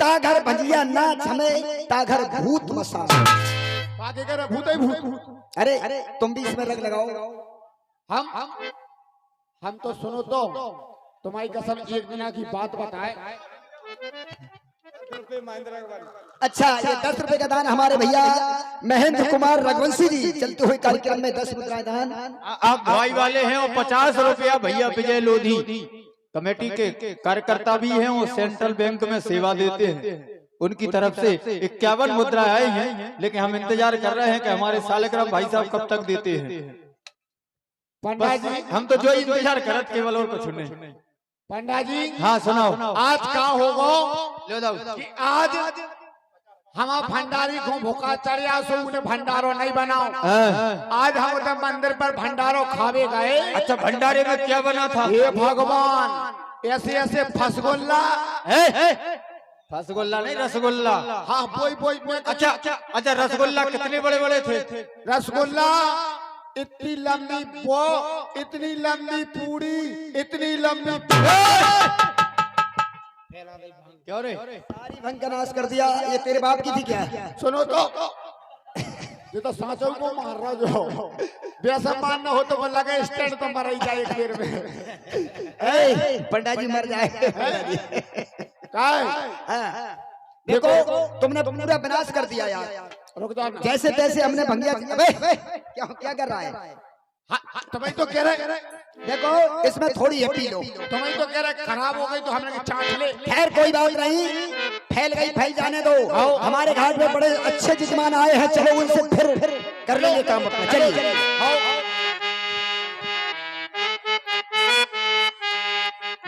ता घर भंजिया नाच हमें ता घर भूत मसा आगे कर भूत ही भूत। अरे तुम भी इसमें रंग लगाओ। हम तो सुनो तो तुम्हारी कसम एक बिना की बात बताए। अच्छा ये 10 रुपए का दान हमारे भैया महेंद्र कुमार रघुवंशी जी चलते हुए कार्यक्रम में 10 रुपए दान आप भाई वाले हैं और 50 रुपया भैया विजय लोधी कमेटी के कार्यकर्ता भी हैं और सेंट्रल बैंक में सेवा देते हैं उनकी तरफ से 51 मुद्रा आई हैं लेकिन हम इंतजार कर रहे हैं कि हमारे सालग्राम भाई साहब कब तक देते हैं। पंडा जी हम तो जो इंतजार करत केवल और कुछ नहीं। पंडा जी हाँ सुनाओ। आज का होगो कि आज हम भंडारी को भूखा चढ़िया सो उन्हें भंडारो नहीं बनाओ। आज हम उधर मंदिर पर भंडारो खावे गए। अच्छा भंडारे में क्या बना था? ये भगवान ऐसे ऐसे फसगुल्ला फसगुल्ला नहीं रसगुल्ला। हाँ बोई अच्छा अच्छा रसगुल्ला कितने बड़े बड़े थे? रसगुल्ला इतनी लंबी वो इतनी लंबी पूरी इतनी लंबी क्यों रे? सारी भंग का नाश कर दिया। ये तेरे बाप की थी क्या? सुनो तो ये तो सांचों को मार रहा जो बेसम्मान न हो तो वो लगे स्टैंड तो मर ही जाए एक देर में। पंडा जी मर जाए। देखो तुमने पूरा विनाश कर दिया यार। रुक जाओ जैसे तैसे हमने भंगिया क्या कर रहा है? तुम्हें तो कह रहे देखो इसमें थोड़ी है पी लो। तुम्हें तो कह रहे खराब हो गई तो हमने चाट ले। खैर कोई बात नहीं फैल गई फैल जाने दो। हमारे घाट में बड़े अच्छे जजमान आए हैं चलो उनसे फिर कर लेंगे काम अपना। चलिए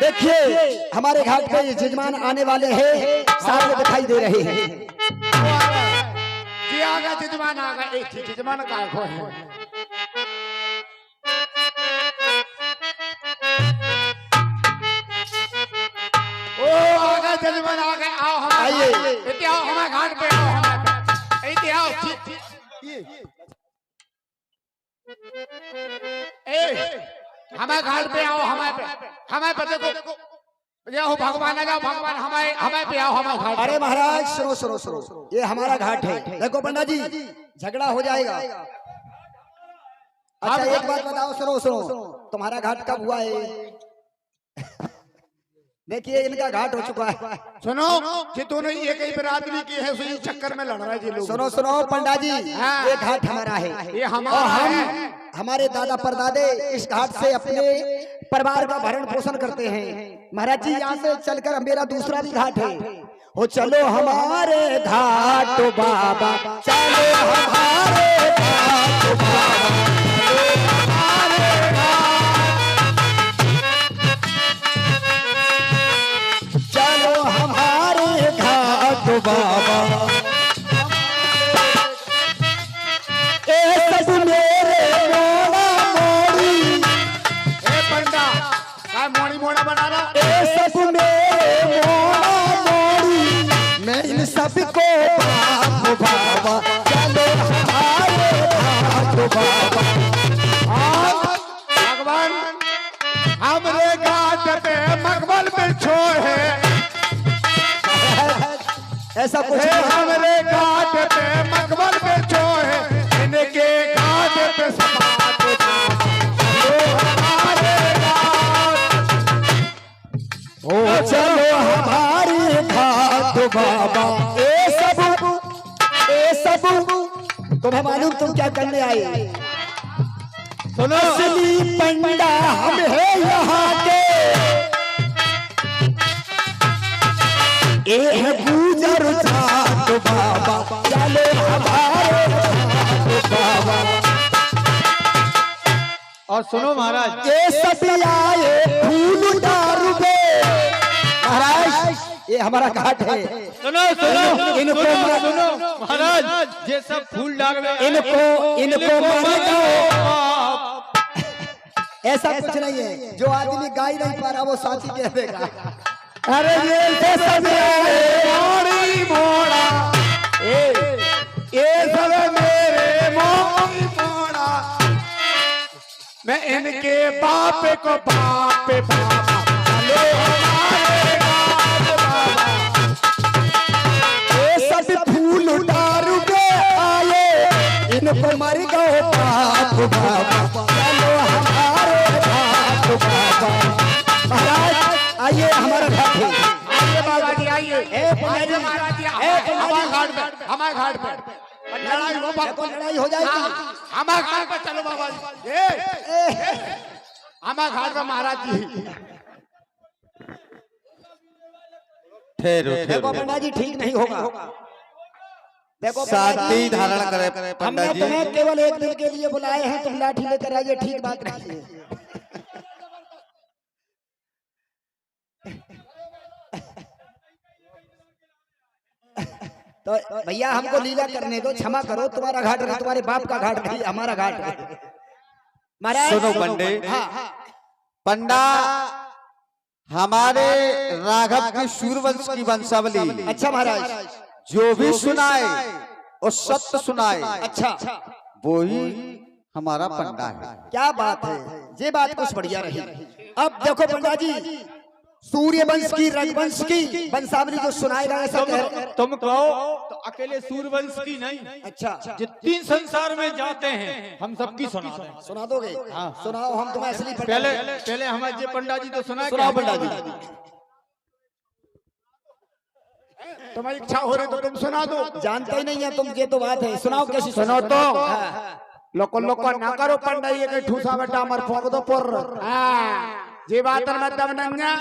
देखिए हमारे घाट पे ये जजमान आने वाले हैं सामने दिखाई दे रहे हैं। जी आ गया जजमान आ गया। एक जजमान का आंखों है। ओ आ गया जजमान आ गए। आओ हम आइए इतने आओ हमारे घाट पे आओ हमारे इतने आओ। हमारे घाट पे आओ हमारे पे देखो जाओ भगवान आ जाओ भगवान हमारे पे आओ हमारे घाट। अरे महाराज सुनो ये हमारा घाट है। देखो पंडा जी झगड़ा हो जाएगा। अच्छा एक बात बताओ सुनो तुम्हारा घाट कब हुआ है? देखिए इनका घाट हो चुका है। सुनो कि दोनों एक ही बिरादरी की है इस चक्कर में लड़ रहे हैं लोग। सुनो पंडा जी ये घाट हमारा है। ये हमारा है। हमारे दादा परदादे इस घाट से अपने परिवार का भरण पोषण करते हैं। महाराज जी यहाँ से चलकर मेरा दूसरा भी घाट है। हो चलो हमारे घाट बाबा चलो हमारे घाट बाबा चलो हमारे घाट बाबा ए सब मेरे मोड़ा मोड़ी। ए पंडा काय मोड़ा बना रहा। ए सब मेरे मोड़ा मोड़ी मैं इन सबको बाप बाबा चलो हमारे घाट बाबा। भगवान हमरे घाट पे मकबल पे छोड़े ऐसा कुछ है। हमरे घाट पे मकबल पे छोड़े इनके घाट पे समात हमारे घाट। ओ चलो हमारे घाट बाबा। ए सब तुम्हें मालूम तुम क्या करने आए? सुनो असली पंडा हम है यहाँ के। एक गुजर जात बाबा चलो हमारे घाट बाबा। और सुनो महाराज ये सब आए फूल दारू पे। महाराज ये हमारा घाट है। सुनो इनको सुनो महाराज ये सब फूल डाल इनको मार दो। ऐसा कुछ नहीं है। जो आदमी गाय नहीं पा रहा वो साथी कह देगा। अरे ये सब मोड़ा ये सब मेरे मोई मोड़ा, मैं इनके बाप को बाप बाबा, चलो हमारे गाँव बाबा। ये सब फूल उतारू के आए, इनको मर गए बाप बाबा, चलो हमारे बाप बाबा। महाराज आइए हमारा घाट है। आइए बाबा जी आइए, आइए महाराज जी, हमारे घाट पे, हमारे घाट पे लड़ाई हो, लड़ाई हो जाएगी। हमारे घाट पे चलो बाबा जी, हमारे घाट पे महाराज जी। ठहरो देखो पंडा जी ठीक नहीं होगा। देखो शांति धारण करे हमने पंडित जी। तुम्हें केवल एक दिन के लिए बुलाए हैं, तुम लाठी लेकर आइए, ठीक बात नहीं है। तो भैया हमको लीला करने दो, क्षमा करो, तुम्हारा घाट नहीं, तुम्हारे बाप का घाट नहीं, हमारा घाट है। महाराज सुनो पंडित, हाँ पंडा हमारे राघव की सूर्यवंश की वंशावली अच्छा महाराज, जो भी सुनाए और सत्य सुनाए, अच्छा वो ही हमारा पंडा है। क्या बात है, ये बात कुछ बढ़िया रही। अब देखो पंडा जी, सूर्यवंश की रघुवंश की वंशावली जो सुनाएगा ऐसा कह, तुम कहो तो अकेले सूर्यवंश की नहीं, अच्छा जितनी संसार में जाते हैं हम सबकी सुना दें। सुना दोगे? सुनाओ, हम तुम्हें असली पहले हमारे पंडा जी तो सुना, सुनाओ पंडा जी। तुम्हारी इच्छा हो रही तो तुम सुना दो। जानते ही नहीं है तुम, ये तो बात है, सुनाओ कैसी सुनो तो। लोको लोको ना करो पंडा, ये के ठूसा बेटा मर फोक दो पुर। जी बात में दम नंगा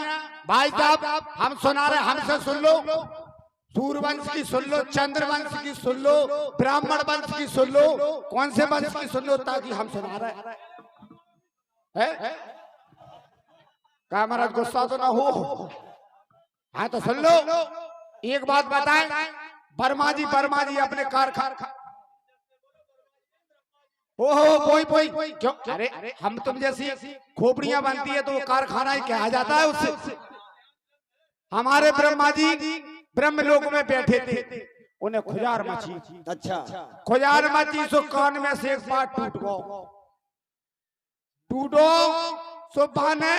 भाई साहब, हम सुना रहे, हमसे सुन लो। सूर्यवंश की सुन लो, चंद्रवंश की सुन लो, ब्राह्मण वंश की सुन लो, कौन से वंश की सुन लो, ताकि हम सुना रहे हैं। क्या महाराज गुस्सा तो ना हो? हाँ तो सुन लो। एक बात बताएं, वर्मा जी अपने कारखाना, ओहो कोई क्यों? अरे हम तुम जैसी खोपड़ियां बनती है तो वो कारखाना ही कहा जाता है उससे। हमारे ब्रह्मा जी ब्रह्मलोक में बैठे थे, उन्हें खुजार मची। अच्छा खुजार मची सो कान में से एक पार्ट टूटो सो बहाने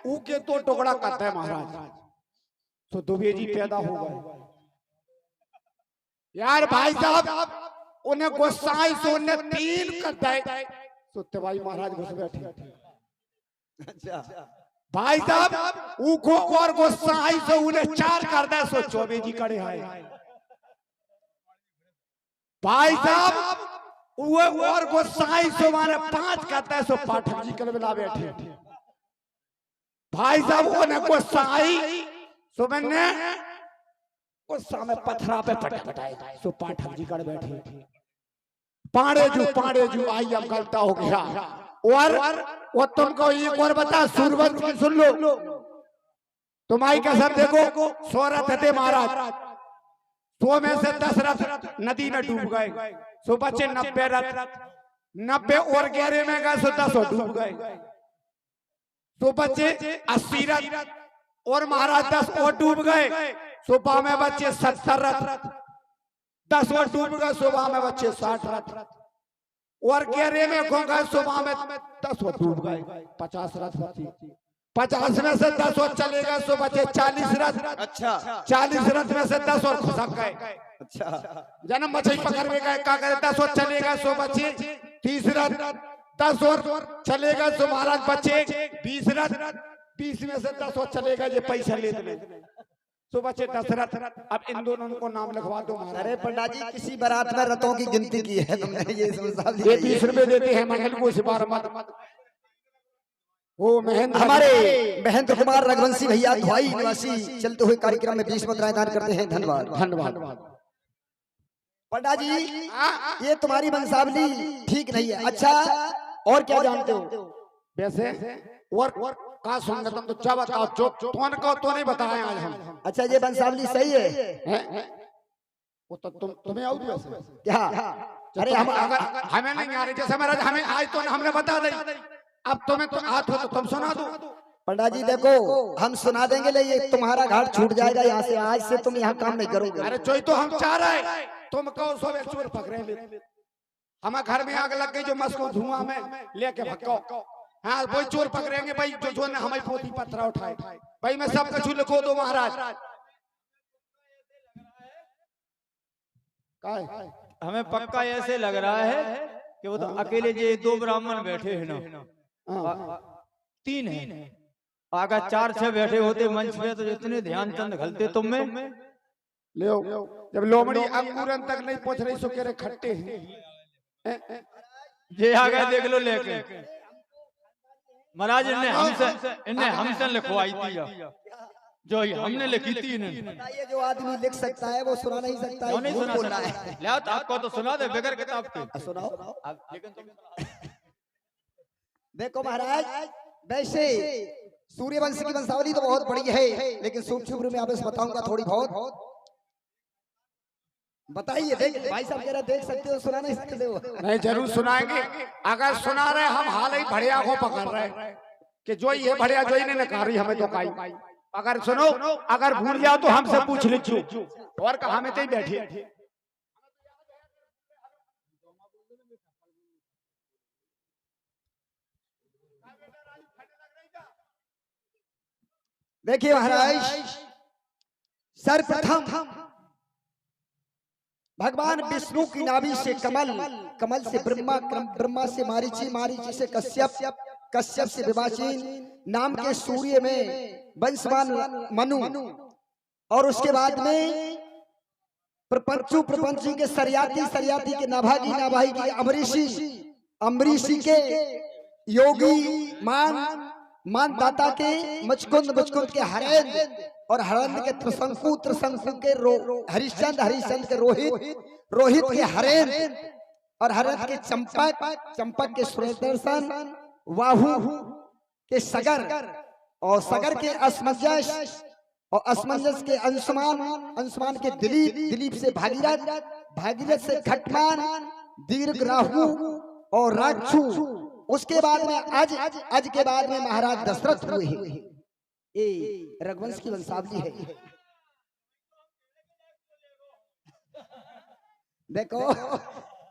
ऊके तो टुकड़ा करते हैं महाराज, तो दुबे जी पैदा हो गए। यार भाई साहब, उन्हें गुस्साई से उन्हें 3 कर दे, सत्यभाई महाराज घुस बैठे। अच्छा भाई साहब उको और गुस्साई से उन्हें 4 कर दे, सो चौबे जी खड़े आए। भाई साहब वो और गुस्साई से माने 5 करता है, सो पाठक जी कल मिला बैठे। भाई साहब उन्हें गुस्साई सो मैंने गुस्सा में पत्थरा पे पटाए, सो पाठक जी कर बैठे। पाड़े जू आई, अब गलता हो गया। और वो तुमको एक और बता, सूर्यवंश की सुन लो। तुम्हारी कसम देखो, 100 रथ थे महाराज, 100 में से 10 रथ नदी में डूब गए, सो बचे 90 रथ। 90 और गहरे में गए, सो 10 डूब गए, तो बचे 80 रथ। और महाराज 10 और डूब गए, सुबह में बच्चे 70 रथ। 10 और डूब गए, सुबह में बच्चे 60 रथ। और गहरे में खो गए, सुबह में 10 और डूब गए, 50 रथ बचे। 50 में से 10 और चले गए, सो बचे 40 रथ। अच्छा 40 रथ में से 10 और खसक गए। अच्छा जन्म मछली पकड़ में गए, क्या करे, 10 और चले गए, सो बचे 30 रथ। 10 और चले गए, सो महाराज बचे 20 रथ। 20 में से 10 और चले गए, ये पैसा लेते तो बचे 10 रथ। अब इन दोनों को नाम लिखवा दो महाराज। अरे पंडा जी, किसी बारात में रथों की गिनती की है तुमने? ये 30 रुपए देते हैं महल को, सिपार मत। वो महेंद्र, हमारे महेंद्र कुमार रघुवंशी भैया धुआई निवासी चलते हुए कार्यक्रम में 20 मुद्राएं दान करते हैं, धन्यवाद। धन्यवाद। पंडा जी ये तुम्हारी वंशावली ठीक नहीं है। अच्छा और क्या जानते हो? वैसे और का सुन तुम तो क्या बताओ, जो कौन को तो नहीं बताए आज हम। अच्छा ये वंशावली सही है? वो तो तुम्हें आउट वैसे क्या? अरे हम हमें नहीं आ रही, जैसे महाराज हमें आज तो हमने बता दी, अब तुम्हें तो आत हो तो तुम सुना दो। पंडित जी देखो हम सुना देंगे, ले ये तुम्हारा घाट छूट जाएगा यहाँ से, आज से तुम यहाँ काम नहीं करोगे। अरे जो तो हम चाह रहे हैं, तुम कहो सो चोर पकड़े ले, हमारे घर में आग लग गई जो मस्को धुआं में लेके भगाओ। हाँ वही चोर पकड़ेंगे भाई, जो ने हमारी पोती पत्थर उठाए भाई, मैं सब कुछ लिखो दो महाराज। हमें पक्का ऐसे लग रहा है कि वो तो अकेले जो 2 ब्राह्मण बैठे हैं ना, 3 हैं, अगर 4-6 बैठे होते मंच पे तो इतने ध्यानचंद घलते तुम में। ले जब लोमड़ी अंकुरन तक नहीं पहुंच रही, सुकेरे खट्टे हैं। ये आ गए देख लो लेके महाराज, इन्हें हमसे लिखवाई थी जो हमने लिखी थी इन्हें। ये जो आदमी लिख सकता है वो सुना नहीं सकता है, नहीं सुना सकता है। ले तो आपको तो सुना दे बगैर किताब के। सुनाओ। लेकिन देखो महाराज, वैसे सूर्यवंश की वंशावली तो बहुत बड़ी है, लेकिन सूक्ष्म रूप में आपसे बताऊंगा थोड़ी बहुत। बताइए, देख भाई साहब कह रहे देख सकते हो, सुना नहीं सकते हो? नहीं जरूर सुनाएंगे, अगर सुना रहे हम हाल ही बढ़िया को पकड़ रहे कि जो ये बढ़िया जो ने नकारी हमें तो काई। अगर सुनो, अगर भूल जाओ तो हमसे पूछ लीजिए, और कहा में तो ही बैठे। देखिए महाराज, सर्वप्रथम भगवान विष्णु की नाभि से कमल, कमल से ब्रह्मा, ब्रह्मा से मारीची, मारीची से कश्यप, कश्यप से विवाचीन नाम के सूर्य में वंशवान मनु, और उसके बाद में प्रपंचु, प्रपंची के सरयाती, सरयाती के नाभागी, नाभागी के अमरीशी, अमरीशी के योगी मान, मानदाता के मुचकुंद, मुचकुंद के हरेंद्र, और हरेंद्र के त्रिशंकु, त्रिशंकु के हरिश्चंद, हरिश्चंद के रोहित, रोहित के हरेंद्र, और हरेंद्र के चंपक, चंपक के सुदर्शन, वाहु के सगर, और सगर के असमंजस, और असमंजस के अंशुमान, अंशुमान के दिलीप, दिलीप से भागीरथ, भागीरथ से घटमान, दीर्घ राहु और राक्षु। उसके बाद में अज, अज के बाद में महाराज दशरथ हुए हैं। ये रघुवंश की वंशावली है। देखो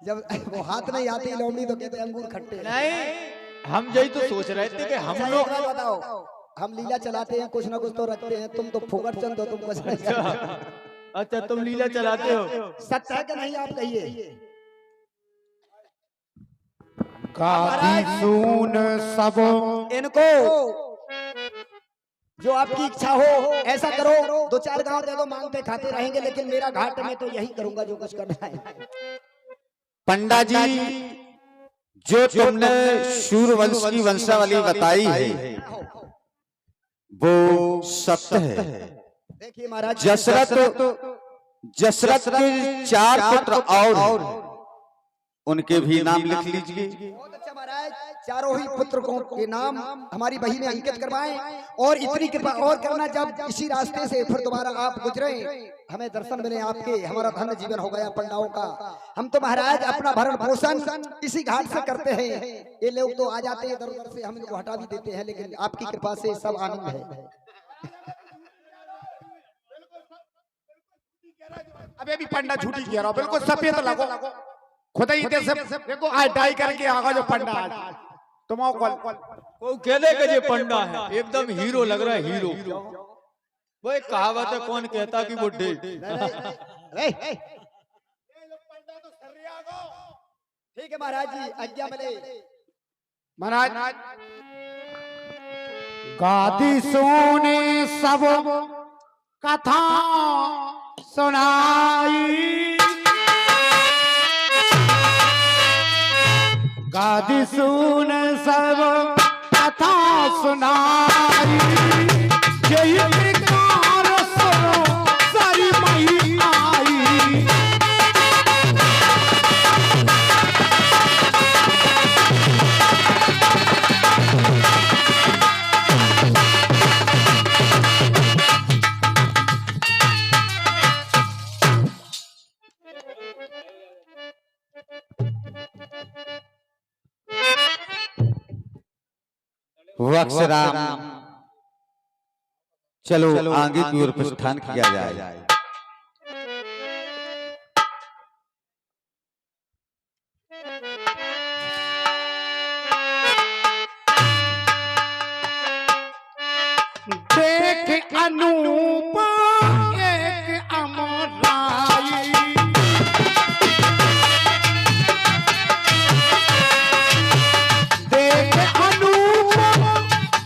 जब वो हाथ नहीं आती लोमड़ी तो कहते अंगूर खट्टे। नहीं, हम यही तो सोच रहे थे कि हम लोग, बताओ हम लीला चलाते हैं, कुछ ना कुछ तो रखते हैं, तुम तो फुकट चंद हो, तुम कुछ नहीं। अच्छा तुम लीला चलाते हो, सच है कि नहीं आप कहिए? गाती सुन सब इनको जो आपकी इच्छा हो ऐसा करो, 2-4 गांव दे दो, मांगते खाते रहेंगे, लेकिन मेरा घाट में तो यही करूंगा जो कुछ करना है। पंडा जी, जो तुमने सूर्यवंश की वंशावली बताई है वो सत्य है। देखिए महाराज, जसरथ के 4 पुत्र और उनके भी नाम लिख लीजिए। बहुत अच्छा महाराज, चारों ही पुत्र के नाम हमारी बही में अंकित करवाएं, और इतनी कृपा और करना, जब इसी रास्ते से फिर दोबारा आप गुजरे, हमें दर्शन मिले आपके, हमारा धन्य जीवन हो गया पंडाओं का। हम तो महाराज अपना भरण पोषण इसी घाट से करते हैं। ये लोग तो आ जाते हैं इधर उधर से, हम इनको हटा भी देते हैं, लेकिन आपकी कृपा से सब आनंद है। अबे भी पंडा झूठी कह रहा हूं, बिल्कुल सफेद लगो, खुदा ही इधर से देखो आज डाई करके आगा जो पंडा आज तुम वो कह दे कि ये पंडा है, एकदम हीरो लग रहा है, हीरो। वो एक कहावत है, कौन कहता कि वो डेढ़। ठीक है महाराज जी, आज्ञा मिले। महाराज गाती सुने सब कथा सुनाई, गादी सुन सब कथा सुनाई, जय प्रकार सुनो सारी मही आई। वत्सराम चलो आगे की ओर प्रस्थान किया जाए। देख अनूप एक अमराई, देख अनूप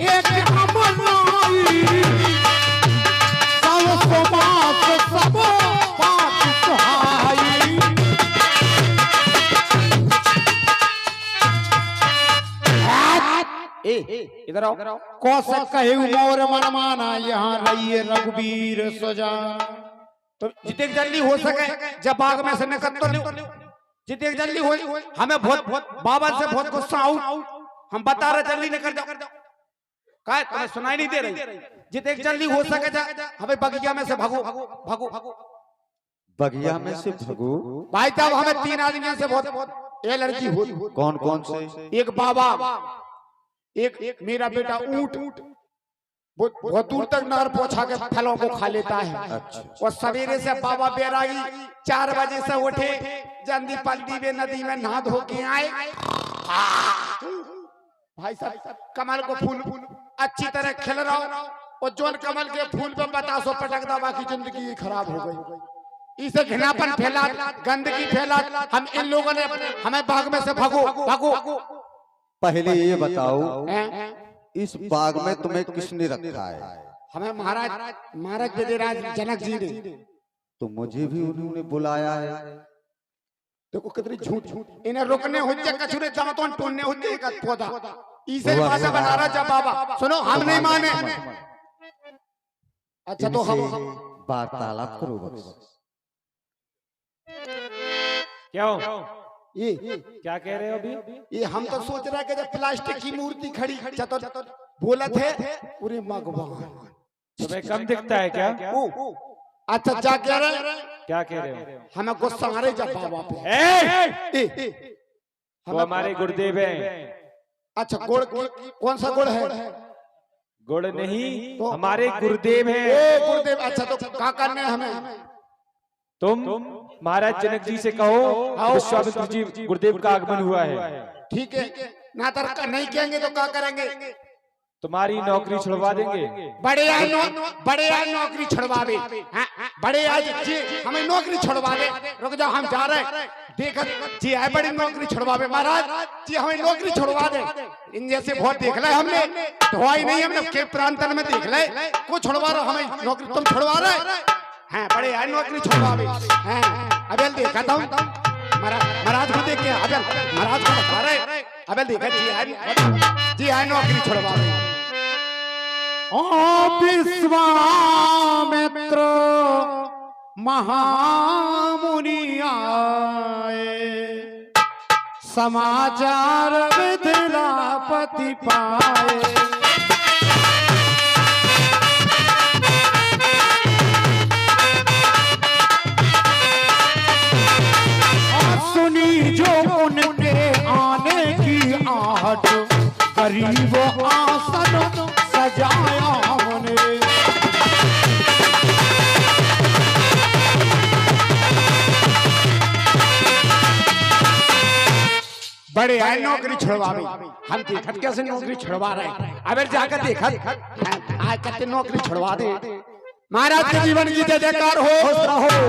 एक अमराई, सब समास सब पाप सुहाई। इधर आओ। कौशक कहे मोर मन माना, यहाँ रहिए रघुवीर सजा। तो जितने जल्दी हो सके जब बाग में से निकल तो लो, जितने जल्दी हो। हमें बहुत बाबा से बहुत गुस्सा आउट, हम बता रहे जल्दी निकल जाओ। क्या तुम्हें सुनाई नहीं दे रही? जितने जल्दी हो सके जा, हमें बगिया में से भागो भागो भागो। बगिया में से भगो भाई साहब, हमें 3 आदमियों से बहुत ये लड़की हो। कौन कौन से? एक बाबा, एक मेरा बेटा ऊंट बहुत दूर तक नार पहुंचा के फलों को खा लेता है। और सवेरे से बाबा बैरागी 4 बजे से उठे, जल्दी पल्दी में नदी में नहा धो के आए। भाई साहब, कमल को फूल अच्छी तरह खिल रहा हो, और जोन कमल के फूल पे बतासो पटकदा, बाकी जिंदगी खराब हो गई। इसे घिनापन फैला, गंदगी फैला। हम इन लोगों ने हमें बाग में से भागो भागो। पहले ये बताओ, इस बाग में तुम्हें किसने रखा है? हमें महाराज विजयराज जनक जी ने। तो मुझे भी उन्होंने बुलाया है। देखो कितनी झूठ। इन्हें रुकने होते कछुरे दांतों टोनने होते एक पौधा। इसे भाषा बना रहा जब बाबा। सुनो, हम नहीं माने। अच्छा तो हम वार्तालाप करो बस। क्या हो? ये क्या कह रहे हो अभी? ये हम तो सोच रहे हैं कि जब प्लास्टिक की मूर्ति खड़ी चतुर बोला थे पूरे भगवान। तुम्हें कम दिखता है क्या? अच्छा क्या कह रहे? क्या कह रहे हो? हमें गुस्सा आ रहे जब बाबा पे। वो हमारे गुरुदेव हैं। अच्छा गुड़ कौन सा गुड़ है? गुड़ नहीं, हमारे गुरुदेव हैं। गुरुदेव। अच्छा तो क्या करने हमें? तुम महाराज जनक जी से कहो विश्वामित्र जी गुरुदेव का आगमन हुआ है। ठीक है, ना तरका नहीं कहेंगे तो क्या करेंगे? तुम्हारी नौकरी छुड़वा देंगे। बड़े आए नौकरी छुड़वावे। बड़े आए जी हमें नौकरी छुड़वावे। रुक जाओ, हम जा रहे हैं। देख जी आए बड़ी नौकरी छुड़वावे। महाराज जी हमें नौकरी छुड़वा दे। इन जैसे बहुत देख ले हमने, धोई नहीं हमने के प्रांतन में देख ले। को छुड़वा रहा हमें नौकरी, तुम छुड़वा रहे हैं? बड़े आए नौकरी छुड़वावे। अबे देखा था महाराज को देख के, अबे महाराज को बता रहे। अबे देखा जी आए नौकरी छुड़वावे। विश्वामित्र महामुनि आए, समाचार मिथिलापति पाए। सुनी जो उनके आने की आहट, गरीब आसन सजाया हमने। बड़े आए नौकरी छुड़वावे। हम देखत कैसे नौकरी छुड़वा रहे। अबे जाकर देखत आज कहते नौकरी छुड़वा दे। महाराज के जीवन की जय जयकार हो।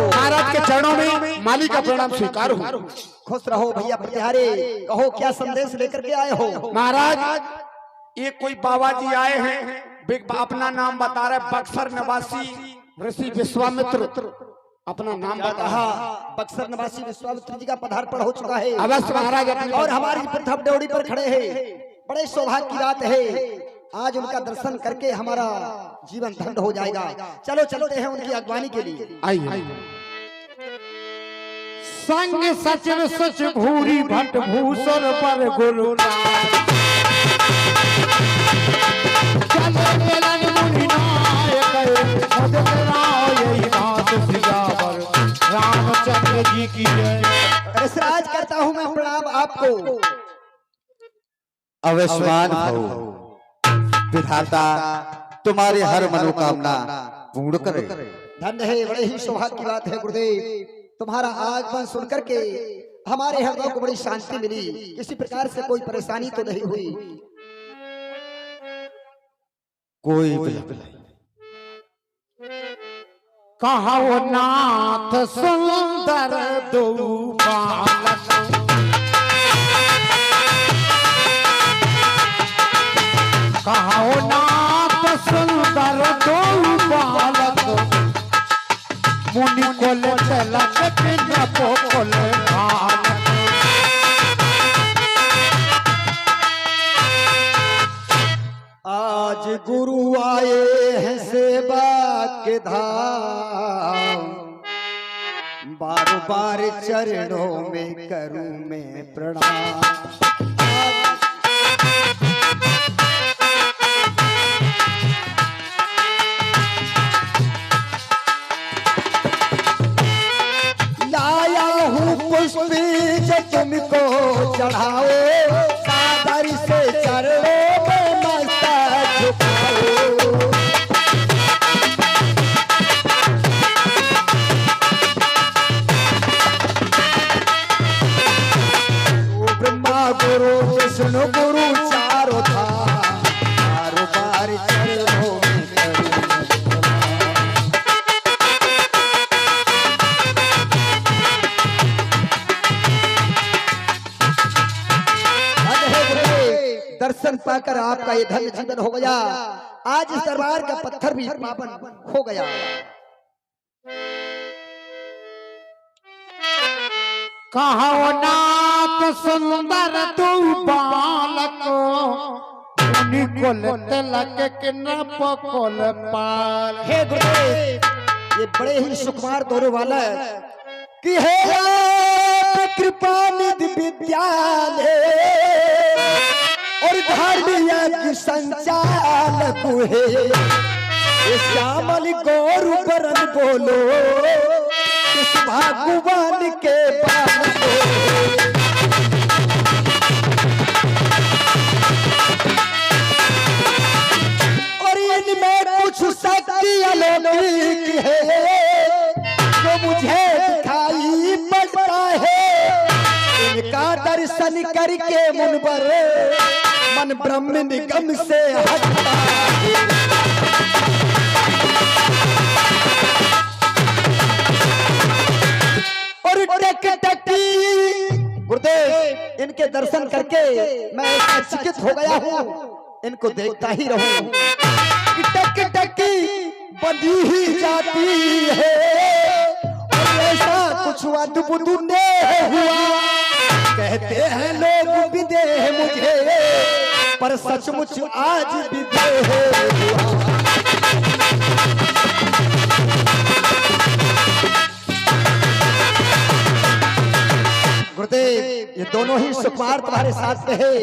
महाराज के चरणों में माली का प्रणाम स्वीकार हो। खुश रहो भैया प्रतिहारे। कहो क्या संदेश लेकर के आए हो? महाराज ये कोई बाबा जी आए हैं, अपना नाम बता रहे। बक्सर निवासी ऋषि विश्वामित्र अपना नाम बता। बक्सर निवासी विश्वामित्र जी का पदार्पण हो चुका है। अवश्य महाराज। और हमारी प्रथम ड्योढ़ी पर खड़े हैं। बड़े सौभाग्य की बात है, आज उनका दर्शन करके हमारा जीवन धन्य हो जाएगा। चलो चलते हैं उनकी अगवानी के लिए। आइए। संग सचिव सच भूरी भट्ट भूषण पर गुरु चले मिलन मुनि नायक, सदत राव यही बात सियावर रामचंद्र जी की जय। रसराज करता हूँ मैं प्रणाम आपको। अवश्यवान हो विधाता, तुम्हारी हर मनोकामना पूर्ण करे। धन्य है, बड़े ही सौभाग्य की बात है गुरुदेव, तुम्हारा आगमन सुन करके हमारे हृदय को बड़ी शांति मिली। किसी प्रकार से कोई परेशानी तो नहीं हुई। कोई बिल्कुल नहीं। कहो नाथ सुंदर दो बालक, कहो नाथ सुंदर दो बालक, मुनि को लग को बालक। आज गुरु आए हैं सेवा के धाम, बार बार चरणों में करूं मैं प्रणाम। लाया हूँ पुष्प जो तुमको चढ़ाओ, सादर से चरणों में मस्तक झुकाओ। ब्रह्मा गुरु विष्णु गुरु चारों था, चारों बार चरणों में करूं दर्शन पाकर आपका ये धन्य जीवन हो गया। आज इस दरबार का पत्थर भी पावन हो गया। कहो नाथ सुंदर दो बालक, मुनि को तिलक के न पकोल पाल। हे गुरुदेव, ये बड़े ही सुकुमार दोनों वाला कि हे आप कृपा निधि विद्यालय और धर्म संचालक है, ये श्यामल गौर बरन बोलो, इस भगवान के बाल बोलो। और इनमें कुछ शक्ति अलौकिक है जो मुझे दिखाई पड़ता है। इनका दर्शन करके मुनवर मन ब्रह्म निगम से हटता है। और गुरुदेव, इनके दर्शन करके मैं ऐसा चकित हो गया हूँ, इनको देखता ही रहूं। टक टकी बंधी ही जाती है और ऐसा कुछ अद्भुत नहीं हुआ। कहते हैं लोग विदेह मुझे, पर सचमुच आज विदेह हुआ। गुरुदेव, ये दोनों ही सुकुमार तुम्हारे साथ में है,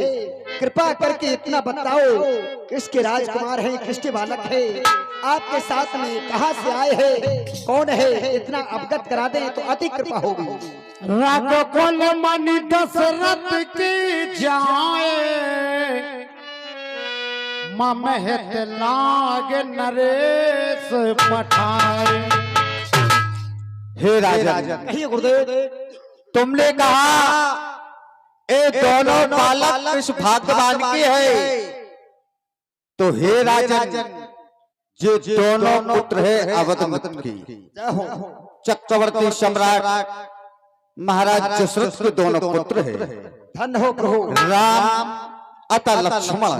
कृपा करके इतना बताओ किसके राजकुमार हैं, किसके बालक हैं, आपके साथ में कहां से आए हैं, कौन है, इतना अवगत करा दें तो अति कृपा होगी। रघुकुल मणि दशरथ की जाए, ममहत लाग नरेश पठाए। हे राजन, कहिए गुरुदेव। तुमने कहा ये दोनों बालक इस भाग्यवान के है, तो हे राजन, ये दोनों पुत्र है अवध मित्र की, चक्रवर्ती सम्राट महाराज दशरथ के दोनों पुत्र है। धन्य हो प्रभु। राम अतः लक्ष्मण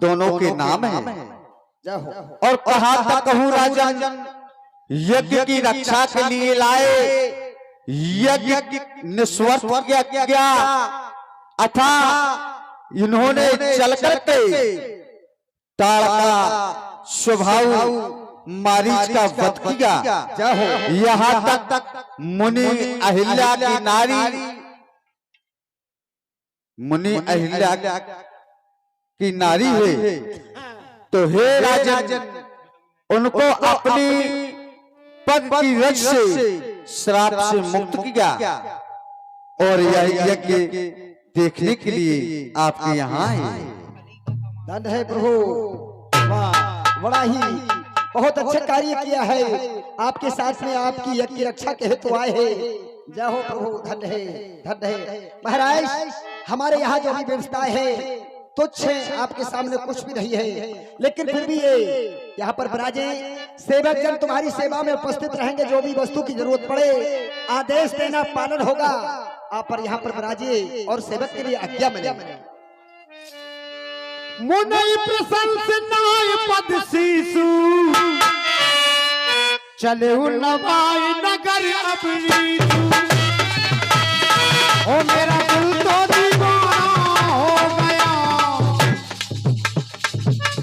दोनों के नाम है। और कहा तक कहूँ राजन, यज्ञ की रक्षा के लिए लाए, यज्ञ निस्वार्थ किया अथा इन्होंने चल करके ताड़का स्वभाव मारीच का वध किया। यहाँ तक मुनि अहिल्या की नारी, मुनि अहिल्या की नारी है, तो हे राजन, उनको अपनी पद की रज से श्राप से मुक्त किया और यह यज्ञ देखने के लिए आपके यहाँ आए। धन्य है प्रभु। वाह बड़ा ही बहुत अच्छा कार्य किया है। आपके साथ में आपकी यज्ञ की रक्षा के हेतु आए हैं। जय हो प्रभु, धन्य है, धन्य है। महाराज, हमारे यहाँ जो भी व्यवस्था है तुच्छ है, आपके सामने कुछ भी नहीं है, लेकिन फिर भी ये यहाँ पर विराजे सेवक जन तुम्हारी सेवा में उपस्थित रहेंगे। जो भी वस्तु की जरूरत पड़े आदेश देना, पालन होगा। आप पर यहाँ पर विराजे और सेवक के लिए आज्ञा मिले। मुनई प्रशंसनाय पद सीसु चले नवाई नगर अबरीसु। ओ मेरा दिल तो दीवाना हो गया,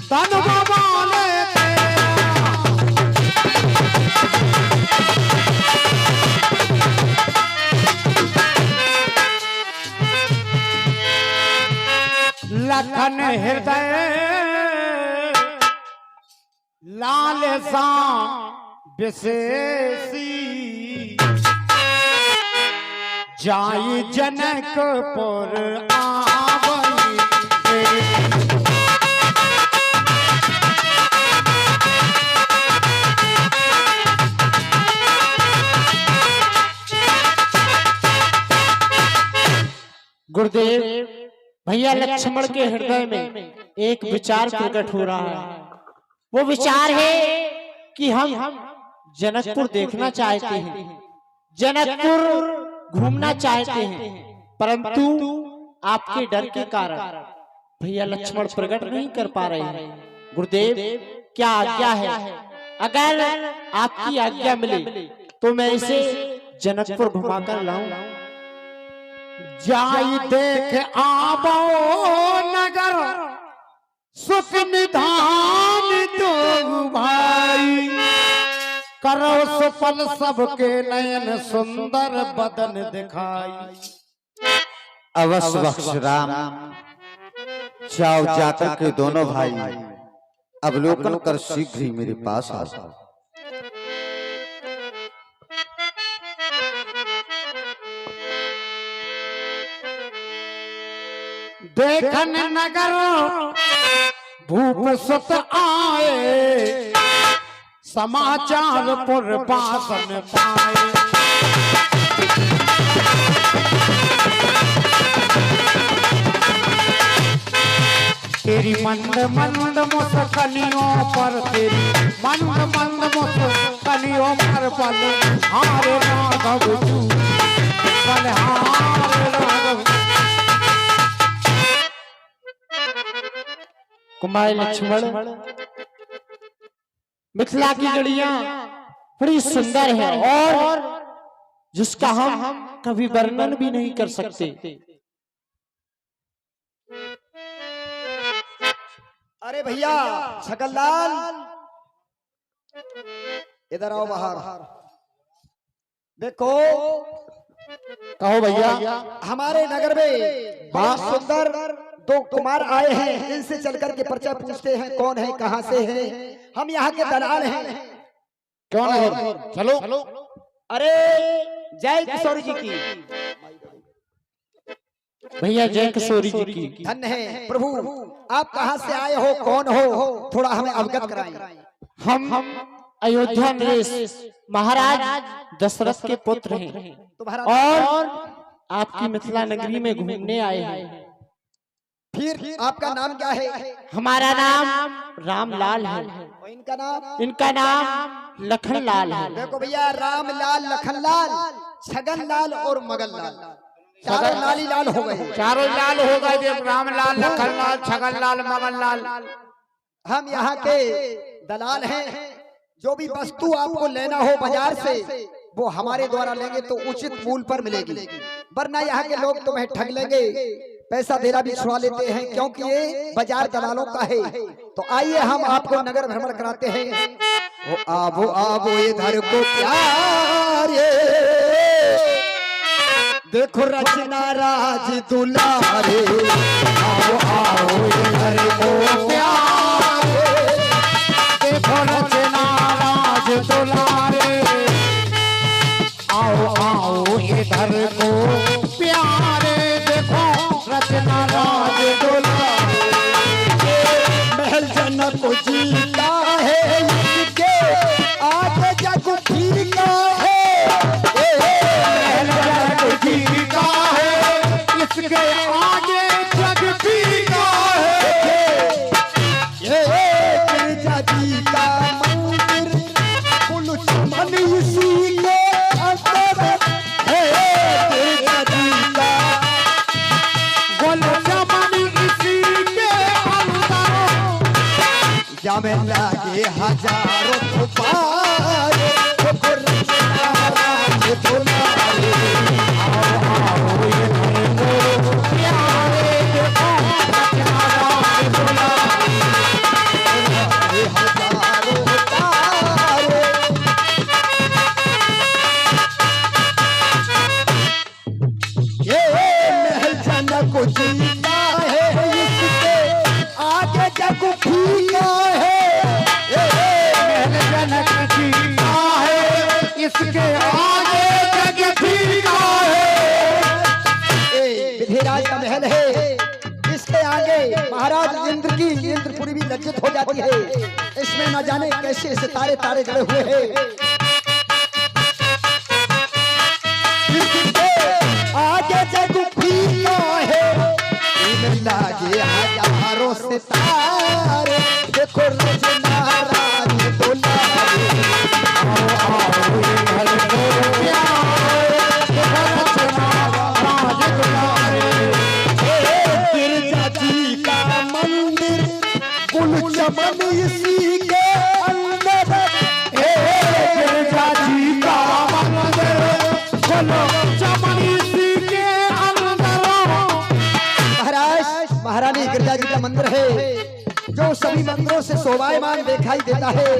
तन बवाले लखन हृदय लाल सा विशेषी जाई जनकपुर आवई। गुरुदेव, भैया लक्ष्मण के हृदय में एक विचार प्रकट हो रहा है। वो विचार है कि हम जनकपुर देखना चाहते हैं, जनकपुर घूमना चाहते हैं, परंतु आपके डर के कारण भैया लक्ष्मण प्रकट नहीं कर पा रहे हैं। गुरुदेव, क्या आज्ञा है? अगर आपकी आज्ञा मिले तो मैं इसे जनकपुर घुमाकर लाऊं। जाई देख आबो नगर सुख निधान दो भाई। करो सफल सबके नयन सुंदर बदन दिखाई। अवश्य बख्श राम। जाओ, जाकर के दोनों भाई अवलोकन कर शीघ्र ही मेरे पास आ जाओ। देखन नगर भूप सुत आए, समाचार पुर पासन पाए। तेरी मंद मंद मुस्कनियों पर, तेरी मंद मंद मुस्कनियों पर पल हारे राघव तू, पल हारे राघव। कुमार लक्ष्मण, मिथिला की गढ़ियां बड़ी सुंदर है और जिसका हम कभी वर्णन भी नहीं कर सकते। अरे भैया छगनलाल, इधर आओ बाहर। देखो, कहो भैया। हमारे नगर में बहुत सुंदर दो कुमार आए हैं। इनसे चलकर के परिचय पूछते हैं, कौन है, कहां से है। हम यहाँ के दलाल हैं। कौन है? चलो। अरे जय किशोर जी की। भैया जय किशोरी जी की। धन्य है प्रभु। आप कहां से आए हो, कौन हो, थोड़ा हमें अवगत कराएं। हम अयोध्या नरेश महाराज दशरथ के पुत्र हैं और आपकी मिथिला नगरी में घूमने आए हैं। फिर आपका नाम क्या है? हमारा नाम रामलाल है। इनका नाम लखनलाल है। देखो भैया, रामलाल, लखनलाल, छगनलाल और मगनलाल, चारों लाल ही लाल हो गए। चारों लाल हो गए। रामलाल, लखनलाल, छगनलाल, मगनलाल। हम यहाँ के दलाल हैं। जो भी वस्तु आपको लेना हो बाजार से, वो हमारे द्वारा लेंगे तो उचित मूल्य पर मिलेगी, वरना यहाँ के लोग तुम्हें ठग लेंगे, पैसा देना भी छुड़ा लेते हैं, क्योंकि ये बाजार दलालों का है। तो आइए हम आपको नगर भ्रमण कराते हैं। वो आबो आबो इधर को प्यारे, देखो रचना राज दुलारे। आओ आओ इधर को प्यारे, देखो रचना राज दुलारे। आओ आओ इधर को प्यारे, देखो रचना राज दुलारे। महल जनक जीता हमें लागे हजारों पुकारे देखो रचना राज दुलारे को जीता है इसके आगे जग फीका है जनक जीता है इसके आगे जग फीका है। विधिराज का महल है, इसके आगे महाराज इंद्र की इंद्रपुरी भी लज्जित हो जाती है। इसमें न जाने कैसे सितारे तारे जड़े हुए हैं। आगे जग फीका है लागे हजारों सितारे देखो रचना राज दुलारे गिरजा जी का मंदिर गुल चमन इसी के अंदर गिरजा जी का मंदिर गुल चमन इसी के महारानी गिरजा जी का मंदिर है जो सभी मंदिरों से शोभायमान दिखाई देता है।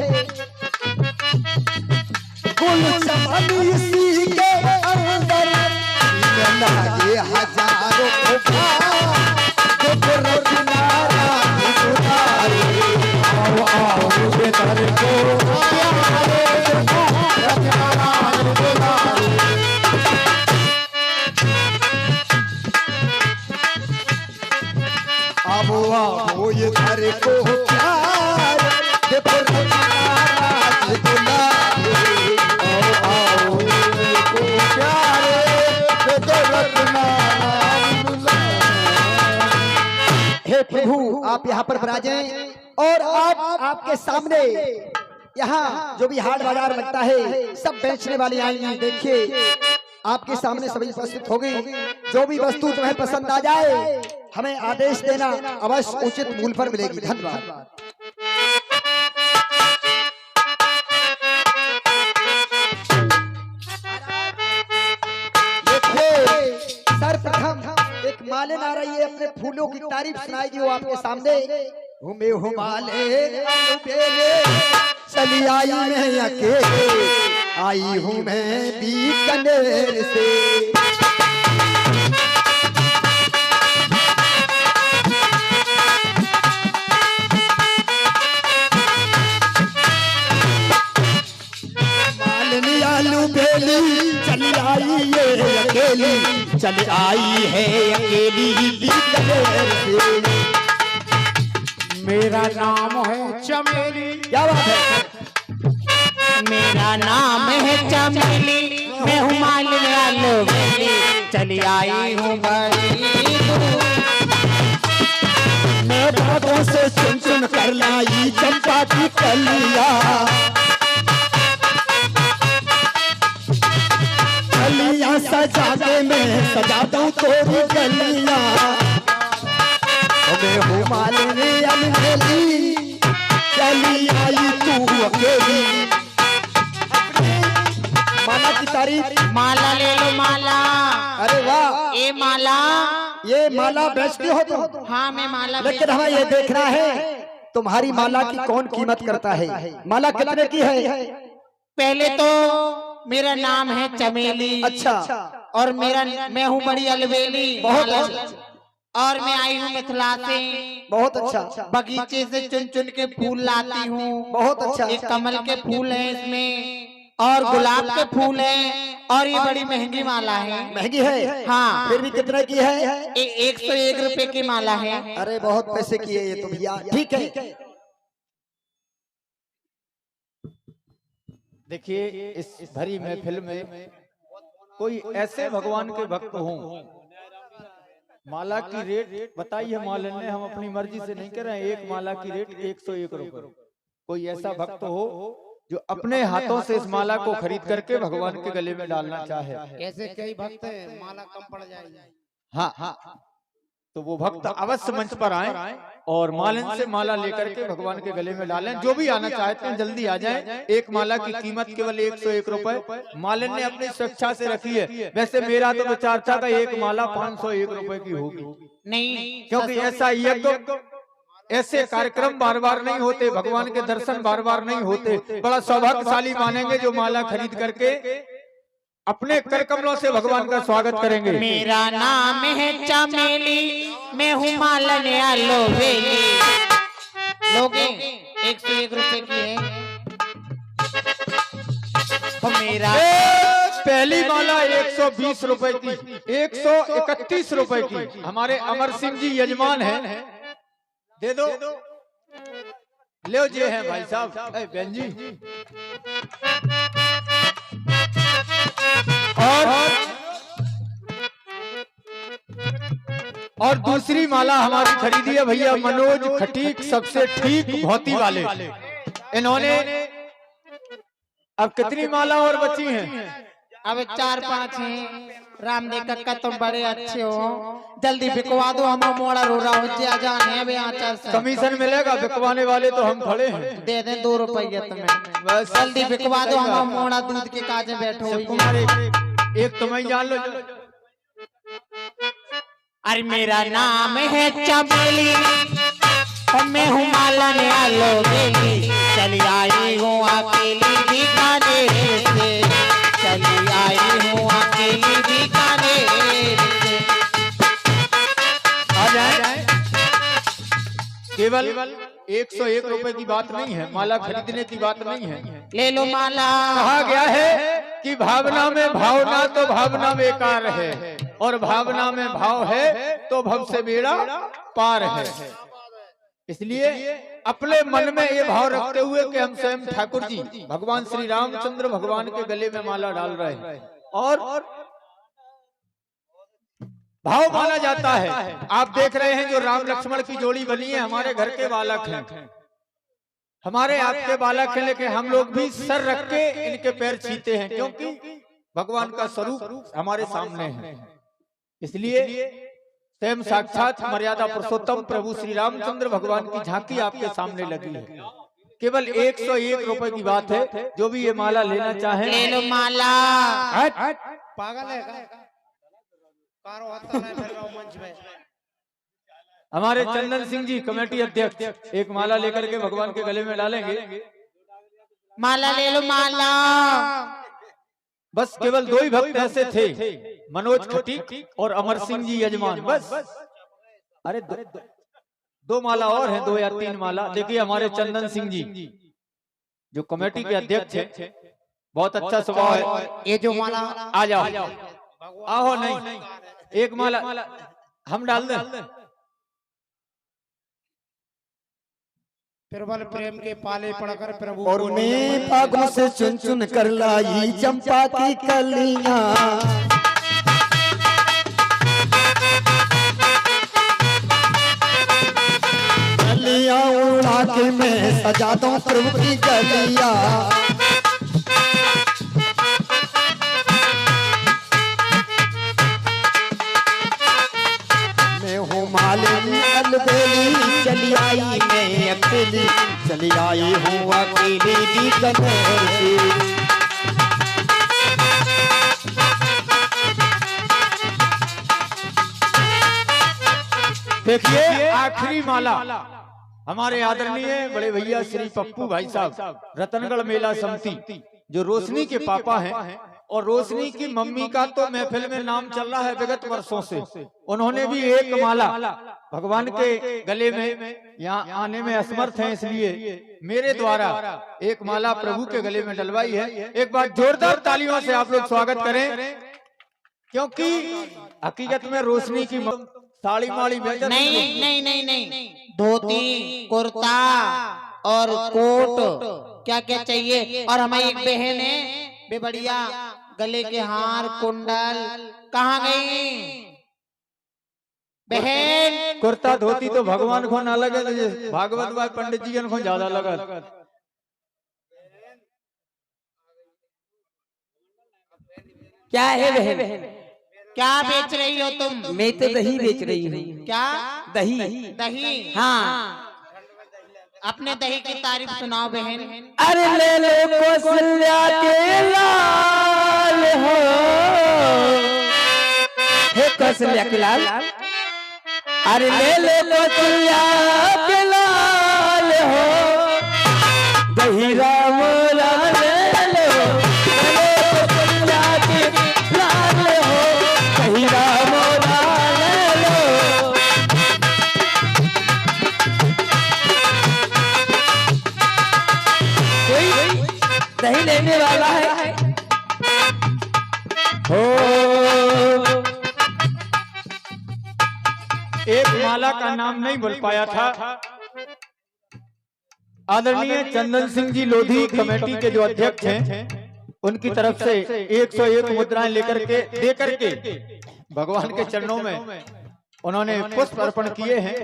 गुल चमन इसी के अंदर लागे हजारों देखो रचना राज दुलारे आओ आओ मुझे दर को प्यारे रचना राज दुलारे। आओ ये घर को प्यार देखो रचना राज दुलारे आओ को प्यारे देखो रचना राज दुलारे। हे प्रभु आप यहाँ पर विराजे और आपके सामने यहाँ जो भी हाट बाजार लगता है सब बेचने वाली आएंगी। देखिए आपके सामने सभी उपस्थित होगी। जो भी वस्तु तुम्हें पसंद आ जाए हमें आदेश देना, अवश्य उचित मूल्य पर मिलेगी। धन्यवाद। देखिए सर्वप्रथम एक मालिन आ रही है, अपने फूलों की तारीफ सुनाएगी वो आपके सामने। हुमे हुमाले चली आई मैं अकेले, आई हूँ मैं बीकानेर से। मालिनी आलू बेली चली आई ये अकेली, चली आई है अकेली बीकानेर से। मेरा नाम है चमेली। क्या बात है? मेरा नाम है चमेली, मैं हूँ मालिन आलू बेली, चली आई हूँ बड़ी दूर। मैं बातों से सुन सुन कर लाई चंपा की कलिया, कलिया सजा के मैं सजा दूं तोरी गलिया। मैं हूँ मालिनी अनहेली, चली आई तू अकेली। माला की तारीफ। माला ले लो माला। अरे वाह, ये माला, ये माला बेचती हो तुम? हाँ मैं माला लेकिन हमें ये देखना है तुम्हारी माला की कौन कीमत करता है। माला कितने की है? पहले तो मेरा नाम है चमेली। अच्छा, और मैं हूँ बड़ी अलबेली। बहुत अच्छा। और मैं आई हूँ मिथिला से। बहुत अच्छा। बगीचे से चुन चुन के फूल लाती हूँ। बहुत अच्छा। एक कमल के फूल है इसमें, और गुलाब के फूल है, और ये बड़ी महंगी माला है। महंगी है? हाँ। फिर भी कितने की है? 101 रुपए की माला है। अरे बहुत पैसे की है ये तो भैया। ठीक है। देखिए इस भरी महफिल में कोई ऐसे भगवान के भक्त हों, माला की रेट बताई है मालन ने, हम अपनी मर्जी से नहीं कर रहे हैं। एक माला की रेट 101 रुपए। कोई ऐसा भक्त हो जो अपने हाथों से इस माला को खरीद करके भगवान के गले में डालना चाहे। ऐसे कई भक्त हैं, माला कम पड़ जाएगी। हाँ हाँ, तो वो भक्त अवश्य मंच पर आए और मालन से माला लेकर के भगवान के गले में डालें। जो भी आना चाहते हैं जल्दी आ जाएं। एक माला की कीमत केवल 101 रुपए मालन ने अपनी स्वेच्छा से रखी है। वैसे मेरा तो विचार था कि एक माला 501 रुपए की होगी, नहीं, क्योंकि ऐसा यज्ञ, ऐसे कार्यक्रम बार बार नहीं होते, भगवान के दर्शन बार बार नहीं होते। बड़ा सौभाग्यशाली मानेंगे जो माला खरीद करके अपने कर कमलों से भगवान का स्वागत करेंगे। मेरा नाम है चमेली, मैं हूँ मालन आलोवेली। लोगे 101 रुपए की है। तो मेरा पहली माला 120 रुपए की, 131 रुपए की। हमारे अमर सिंह जी यजमान हैं, दे दो, ले जे हैं भाई साहब, बहन जी। और दूसरी माला हमारी खरीदी है भैया मनोज खटीक, सबसे ठीक भौती वाले। इन्होंने अब कितनी माला और बची हैं? अब 4-5 हैं। रामदेव कक्का तुम बड़े अच्छे हो, जल्दी बिकवा दो, हम मोड़ा रो रहा हो जा जाने अब आचार से। कमीशन मिलेगा, बिकवाने वाले तो हम खड़े हैं। दे दें 2 रुपये तुम्हें, बस जल्दी बिकवा दो, हम मोड़ा दूध के काजे बैठो हुई। तुम्हारे एक तुम्हें जान लो। अरे मेरा नाम है चमेली, मैं हूँ मालन आलोवेली। चली आई हूँ अकेली बीकानेर से, चली आई हूँ अकेली बीकानेर से। आ जाए। केवल 101 रुपए की बात नहीं है, माला खरीदने की बात नहीं है। ले लो माला। कहा गया है कि भावना में भावना तो भावना बेकार है, और भावना में भाव है तो भव से बेड़ा पार है। इसलिए अपने मन में ये भाव रखते हुए कि हम स्वयं ठाकुर जी भगवान श्री रामचंद्र भगवान के गले में माला डाल रहे हैं, और भाव माना जाता है। आप देख रहे हैं जो राम लक्ष्मण की जोड़ी बनी है, हमारे घर के बालक हैं, हमारे आपके बालक हैं, लेकिन हम लोग भी सर रख के इनके पैर छीते हैं, क्योंकि भगवान का स्वरूप हमारे सामने है। इसलिए स्वयं साक्षात मर्यादा पुरुषोत्तम प्रभु श्री रामचंद्र भगवान की झांकी आपके सामने लगी है। केवल 101 रुपए की बात है। जो भी ये माला लेना चाहे ले लो माला। पागल है कारो हत्ता नहीं फिर रहा हूं मंच में। हमारे चंदन सिंह जी कमेटी अध्यक्ष एक माला लेकर के भगवान के गले में डालेंगे। माला ले लो माला। बस केवल 2 ही भक्त ऐसे थे, मनोज खटीक और अमर सिंह जी यजमान। बस अरे 2 माला और हैं, 2 या 3 माला। देखिए हमारे चंदन सिंह जी जो कमेटी के अध्यक्ष हैं, बहुत अच्छा स्वभाव है। ये जो माला आ जाओ, आओ। नहीं, एक माला हम डाल दें। प्रबल प्रेम के पाले पड़कर प्रभु और मैं फागुन से चुन चुन कर लाई चंपा की कलियां, कलियां उड़ा के मैं सजा दूं प्रभु की गलियां। मैं हूँ मालिनी अलबेली, चली आई मैं अकेली, चली आई हूँ अकेली बीकानेर से। देखिए आखिरी माला हमारे आदरणीय बड़े भैया श्री पप्पू भाई साहब, रतनगढ़ मेला समिति, जो रोशनी के पापा हैं और रोशनी की मम्मी का तो महफिल में नाम चल रहा है विगत वर्षों से। उन्होंने भी एक माला भगवान के गले में यहाँ आने में असमर्थ हैं, इसलिए मेरे द्वारा एक माला प्रभु के गले में डलवाई है। एक बार जोरदार तालियों से आप लोग स्वागत करें, क्योंकि हकीकत में रोशनी की साड़ी माड़ी बेचत नहीं नहीं नहीं नहीं, धोती कुर्ता और कोट क्या क्या चाहिए। और हमारी एक बहन है बे बढ़िया, गले के हार कुंडल। कहाँ गई बहन? कुर्ता धोती तो भगवान को ना लगे, भागवत भाई पंडित जी को ज्यादा लगा। क्या है बहन? क्या बेच रही हो तुम? मैं तो दही बेच रही हूँ। क्या? दही। दही? हाँ। अपने दही की तारीफ सुनाओ बहन। अरे ले लो कौशल्या के लाल हो, हे कौशल्या के लाल। अरे ले लो कौशल्या के लाल हो, दही राम लाल लो, कौशल्या के लाल हो, दही राम लाल लो। दही लेने वाला है हो। एक माला का नाम नहीं बोल पाया था। आदरणीय चंदन सिंह जी लोधी कमेटी के जो अध्यक्ष हैं, उनकी तरफ से 101 मुद्राएं लेकर के दे करके भगवान के चरणों में उन्होंने पुष्प अर्पण किए हैं।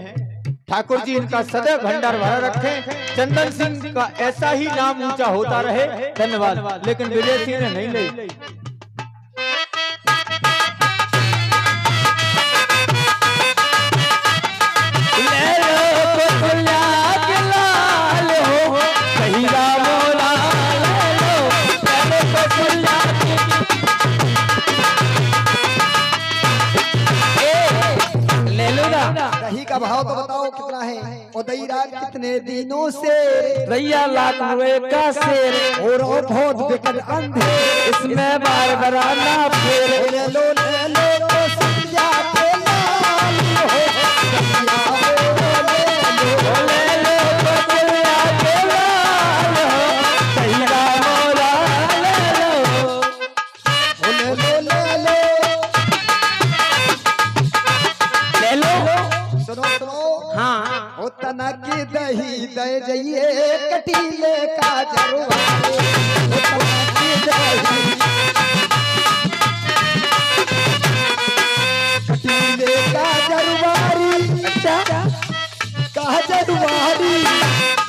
ठाकुर जी इनका सदैव भंडार भरा रखें। चंदन सिंह का ऐसा ही नाम ऊंचा होता रहे। धन्यवाद। लेकिन विजय सिंह ने नहीं ली। दही का भाव तो बताओ कितना है? और दही रात कितने दिनों से रैया लाख हुए का शेर, और बहुत विकट अंधे इसमें बार बराना फेर। ले लो तो संध्या के लाल हो, ले लो तो संध्या के लाल हो, दही का मोला ले लो, ले लो। सुनो सुनो। हाँ। ओ तना की दही दे जाइए कटीले का जरवारे, ओ तना की दही कटीले का जरवारी, का जरवारी,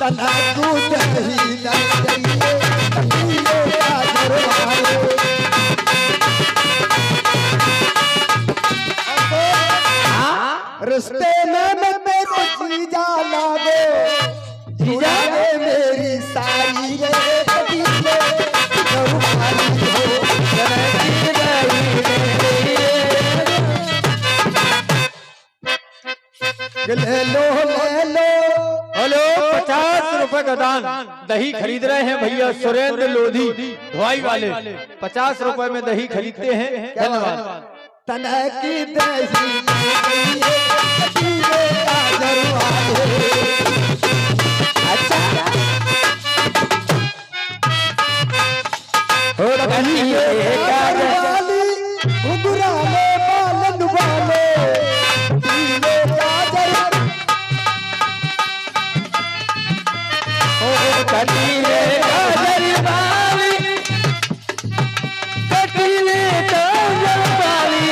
तना को दही दे जाइए कटीले का जरवारे। रिश्ते में मेरे जीजा लागो, जीजा रे मेरी सारी रे कटीले जरवारी हो, जनकी दही ले लो ले लो। हेलो, 50 रुपए का दान दही खरीद रहे हैं भैया सुरेंद्र लोधी धोई वाले। 50 रुपए में दही खरीदते हैं। धन्यवाद। तना की दही कटीले का जरवारे। अच्छा हो कटीले का जरवाली, उबराले बालन वाले, कटीले का जरवाली, ओ कटीले का जरवाली, कटीले का जरवाली,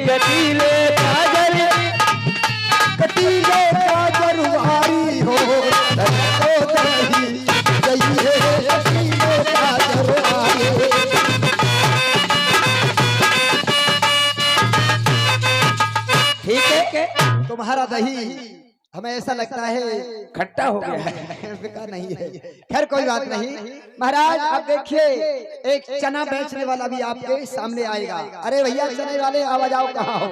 कटीले का जरवाली, कटीले का जरवारी हो, तो दही चाहिए कटीले का जरवारी। ठीक है, तुम्हारा दही हमें ऐसा लगता है खट्टा हो गया है, बिका नहीं है। खैर कोई बात नहीं महाराज। आप देखिए एक चना बेचने वाला भी आपके सामने आएगा। अरे भैया चने वाले आवाज आओ, कहाँ हो?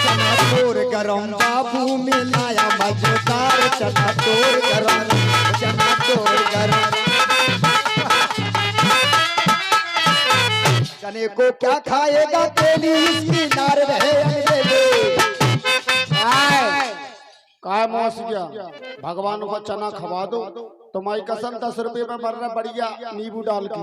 चना तोर गरम बाबू मिलाया मजेदार, चना तोर गरम, चना तोर गरम। चने को क्या खाएगा तेली इसकी नार रहे काय मौस गया। भगवान को चना खवा दो, तुम्हारी कसम 10 रुपए में मरना बढ़िया नींबू डाल के।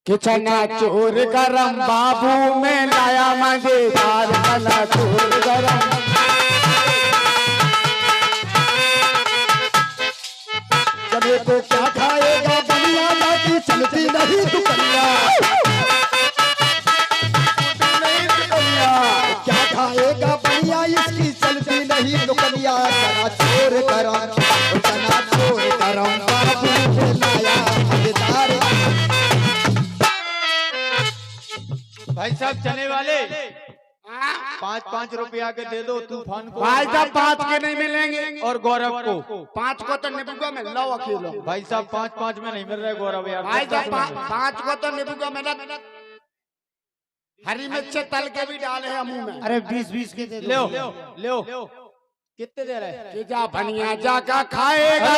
कि चना चोर गरम बाबू में लाया मजेदार, चना चोर गरम। चने को क्या खाएगा बनिया, बाकी चलती नहीं दुकनिया, क्या खाएगा बनिया इसकी चलती नहीं दुकनिया। लाया मजेदार। भाई साहब चने वाले 5-5 रुपया के दे दो तूफान को भाई साहब 5 के नहीं मिलेंगे और गौरव को। 5 को तो निबुगा में लो अकेलो। भाई साहब 5-5 में नहीं मिल रहे गौरव यार। भाई साहब 5 को तो निबुगा में हरी मिर्च तल के भी डाले हैं मुंह में। अरे 20-20 के दे दो। ले कितने दे रहे हैं? कि जा भनिया जाका खाएगा।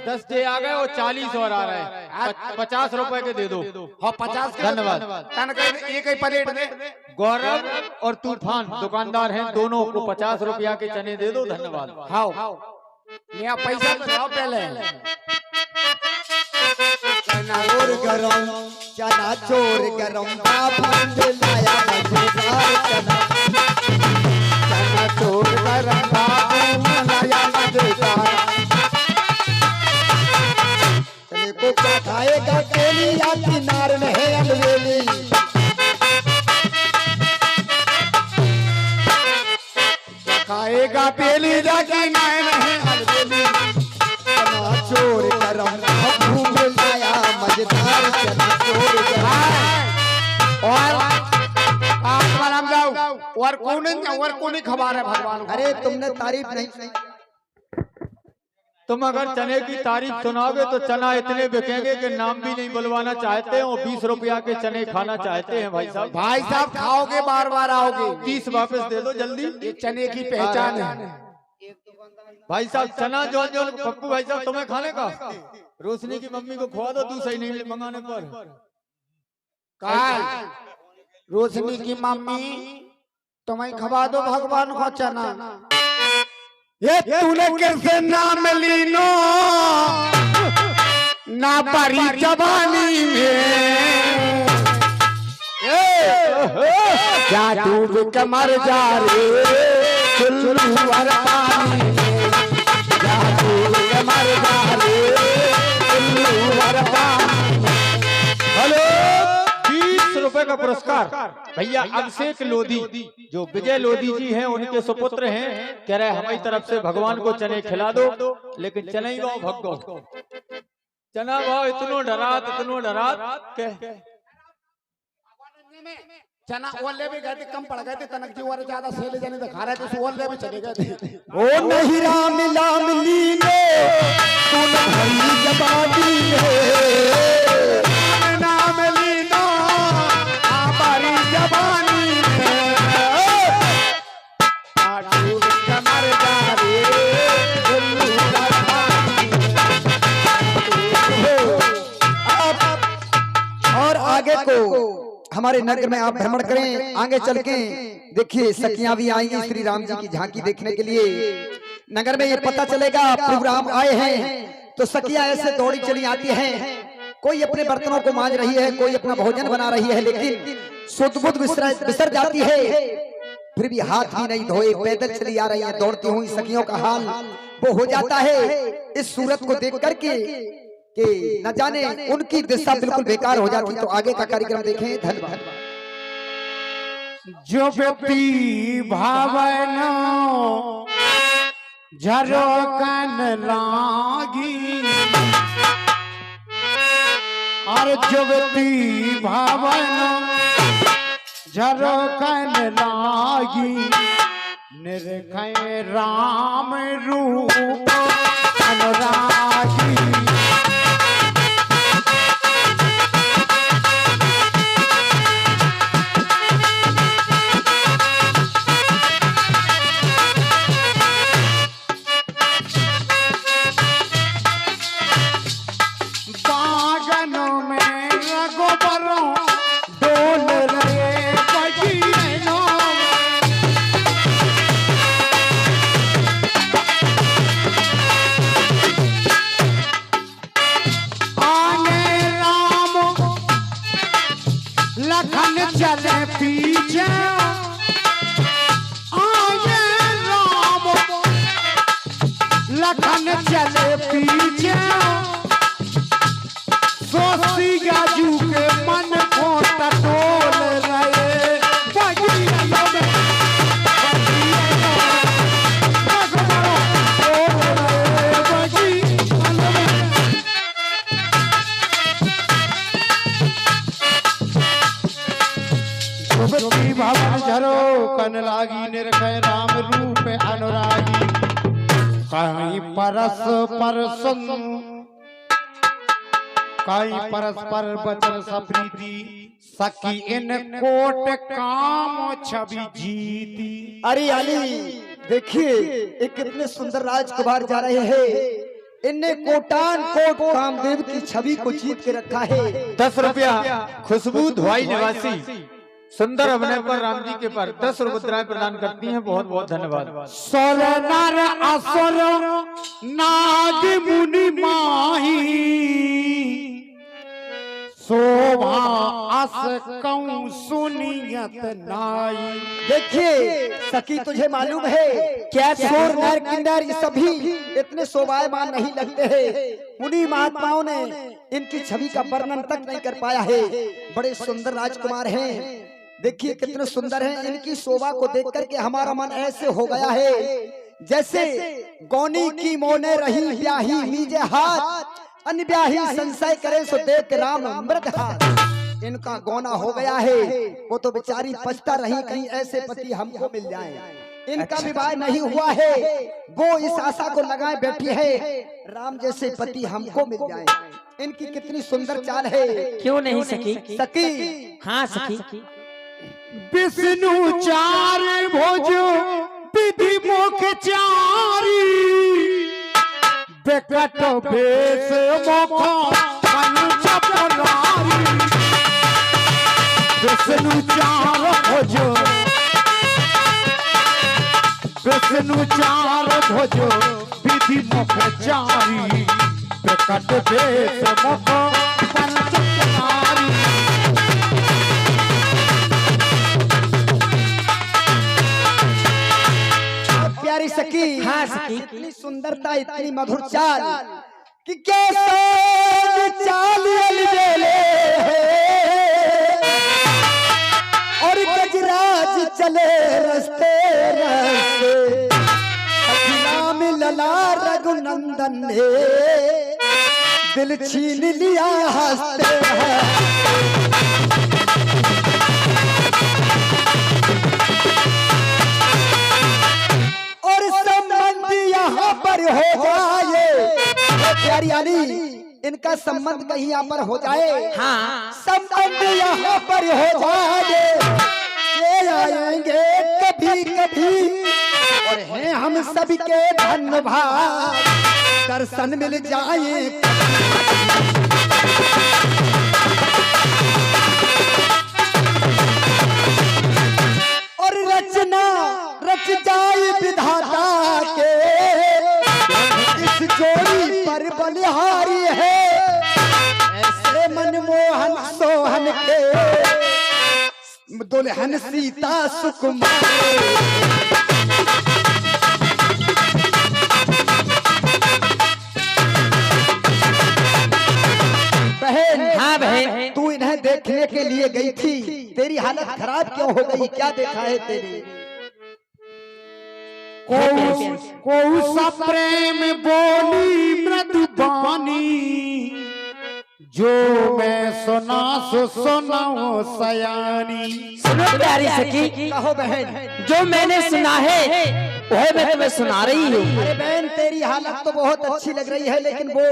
10 दे आ गए वो 40 और आ रहे हैं। 50 रुपए के दे दो। हाँ 50 के धन्यवाद। तन के एक ही प्लेट दे। गौरव और तूफान दुकानदार हैं, दोनों को 50 रुपया के चने दे दो। धन्यवाद। हाँ नया पैसा तो जाओ पहले। चोर गरम चना चोर गरम बाबन लाया मजेदार चना। चना चोर गरम बाबन लाया मजेदार। चने को क्या खाएगा केली या किनार में है अलवेली। खाएगा पेली जाके नहीं अलवेली। चना चोर गरम बाबन लाया मजेदार चना चोर गरम। और आप जाओ और कौन खबर है भगवान को। अरे तुमने तारीफ नहीं सुनी। तुम अगर चने की तारीफ सुनाओगे तो चना इतने बिकेंगे कि नाम भी नहीं बुलवाना चाहते हैं। और 20 रुपया के चने खाना चाहते हैं भाई साहब। भाई साहब खाओगे बार बार आओगे। 30 वापस दे दो जल्दी। ये चने की पहचान है। भाई साहब चना जो पप्पू भाई साहब तुम्हें खाने का, रोशनी की मम्मी को खवा दो दूसरा ही नहीं मंगाने पर। कहा रोशनी की मम्मी तुम्हें खवा दो भगवान को चना। ये तूने कैसे नाम लीनो ना पारी जवानी में। क्या डूब के मर जा रे चुल्लू और पानी में। क्या डूब के मर जा रे चुल्लू और पानी में। हेलो 20 रुपए का पुरस्कार भैया अभिषेक लोधी, जो विजय लोधी जी हैं उनके सुपुत्र हैं। कह रहे हमारी तरफ से भगवान को चने खिला दो, लेकिन चना ही भाव भगो। चना भाव इतनो डरात चना ओले भी गए थे, कम पड़ गए थे। तनक जी वाले ज्यादा सेले जाने तो खा रहे थे, ओले भी चले गए थे। ओ नहीं राम लाम लीने तूने भरी जबानी में। नाम लीनो हमारी जवानी में। डूब के मर जा रे चुल्लू और पानी में। और आगे को हमारे नगर में आप भ्रमण करें। आगे चल के देखिए सखियां भी आएंगी श्री राम जी की झांकी देखने के लिए। नगर में ये पता चलेगा प्रोग्राम आए हैं तो सखियां ऐसे दौड़ी चली आती हैं। कोई अपने बर्तनों को मांज रही है, कोई अपना भोजन बना रही है, लेकिन सुध बुध विसर जाती है। फिर भी हाथ भी नहीं धोए पैदल चली आ रही है दौड़ती हुई। सखियों का हाल वो हो जाता है इस सूरत को देख करके कि न जाने उनकी दिशा बिल्कुल बेकार हो जाती। तो आगे का कार्यक्रम देखें। धन्यवाद। जो व्यक्ति भावना झरो कन लागी। और जो व्यक्ति भावना झरो कन लागी। निरखै राम रूप अनुरागी। झरोकन लागी निरखय राम रूप अनुरागी कहीं परस्पर सुन कहीं परस्पर बचन सप्रीति सखी इन कोट काम छवि जीती। अरे अली देखिए ये कितने सुंदर राजकुमार जा रहे हैं। इनने कोटान कोट कामदेव की छवि को जीत के रखा है। 10 रुपया खुशबू धुआई निवासी सुंदर अभिनय पर राम जी के पर 10 रुपये प्रदान करती हैं। बहुत बहुत धन्यवाद। सोर नर असुर नाग मुनि माही शोभा अस कऊं सुनियत नाई। देखिए सखी तुझे मालूम है क्या सोर नर किन्नर ये सभी इतने शोभायमान नहीं लगते हैं। मुनि महात्माओं ने इनकी छवि का वर्णन तक नहीं कर पाया है। बड़े सुंदर राजकुमार हैं। देखिए कितने सुंदर हैं। इनकी शोभा को देख करके हमारा मन ऐसे हो गया है जैसे गौनी की मोने रही ब्याही मीजे हाथ अनब्याही संशय करे सो देख राम मृत हाथ। इनका गौना हो गया है। वो तो बेचारी पछता रही कहीं ऐसे पति हमको मिल जाए। इनका विवाह नहीं हुआ है। वो इस आशा को लगाए बैठी है राम जैसे पति हमको मिल जाए। इनकी कितनी सुंदर चाल है। क्यों नहीं सखी? सखी हाँ सखी। विष्णु चार भोजो विधि मुख चारी बेकट भेष मुखो पंच पुरारी। विष्णु चार भोजो विष्णु चार भोजो विधि मुख चारी बेकट भेष मुखो पंच पुरारी। प्यारी सखी हाँ सखी। इतनी सुंदरता इतनी मधुर चाल कि कैसे चाल अलबेले और गजराज चले रस्ते रस्ते। नाम लला रघुनंदन ने दिल छीन लिया हंसते हैं। यहाँ पर हो जाए प्यारी अली इनका संबंध कहीं यहाँ पर हो जाए। हाँ संबंध यहाँ पर हो जाए। ये आएंगे कभी कभी और हैं हम सबके धन्यवाद दर्शन मिल जाए। और रचना रच जाए विधाता के इस जोड़ी पर बलिहारी है। ऐसे मनमोहन सोहन के दुल्हन सीता सुकुमार। बहन हाँ बहन। तू इन्हें देखने के लिए गई थी। तेरी हालत खराब क्यों हो गई? क्या देखा है तेरे? को सा प्रेम बोली मृदुबानी जो मैं सुना सो सुनाओ सयानी। सुनो प्यारी सखी। कहो बहन। जो मैंने सुना है वह मैं तुम्हें सुना रही हूँ। अरे बहन तेरी हालत तो बहुत अच्छी लग रही है लेकिन वो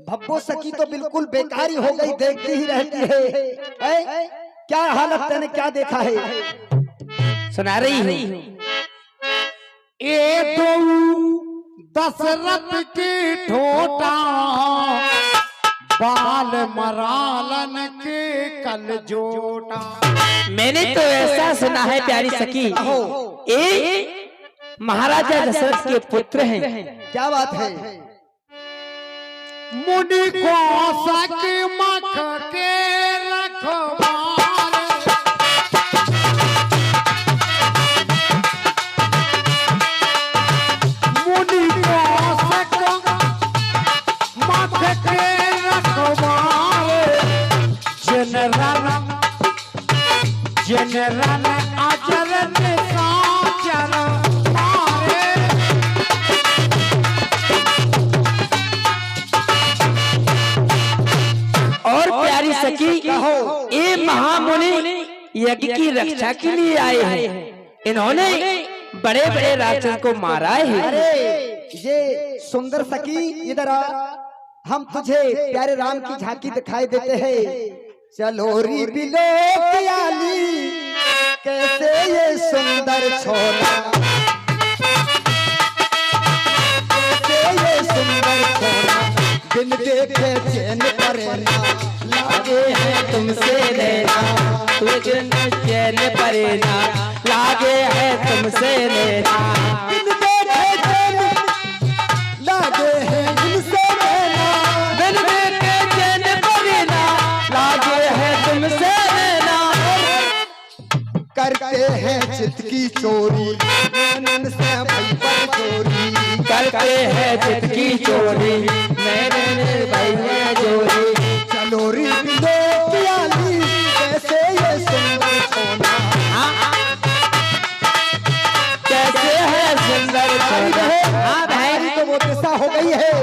भब्बो सखी तो बिल्कुल बेकारी हो गई। देखती ही रहती है। क्या हालत तेने क्या देखा है? सुना रही हूँ। ए दो दशरथ के ठोटा बाल मरालन के कल जोटा। मैंने तो ऐसा सुना है प्यारी सखी ये महाराजा दशरथ के पुत्र हैं। क्या बात है? मुनि को सक मख के रखवार मुनि को सक मख के रखवार जनरन आचरण साचर मारे। और प्यारी सखी ये महामुनि यज्ञ की रक्षा के लिए आए हैं। इन्होंने बड़े बड़े राक्षस को मारा है। अरे ये सुंदर सखी इधर आ, हम तुझे प्यारे राम की झांकी दिखाई देते हैं। चलो री बिलो प्याली कैसे ये सुंदर छोरा, कैसे ये सुंदर छोरा, बिन देखे चैन परेना लागे है तुमसे लेना, तुझे चैन परेना लागे है तुमसे लेना, बिन देखे चैन लागे है तुमसे लेना, बिन देखे चैन परेना लागे है तुमसे लेना। करते हैं चित की चोरी नैनन से भई पर चोरी, करते हैं चित की चोरी मैंने भाई में चोरी। चलो री बिलो प्याली कैसे ये सुंदर सोना, कैसे है सुंदर सोना। हाँ भाई तो वो दिशा हो गई है।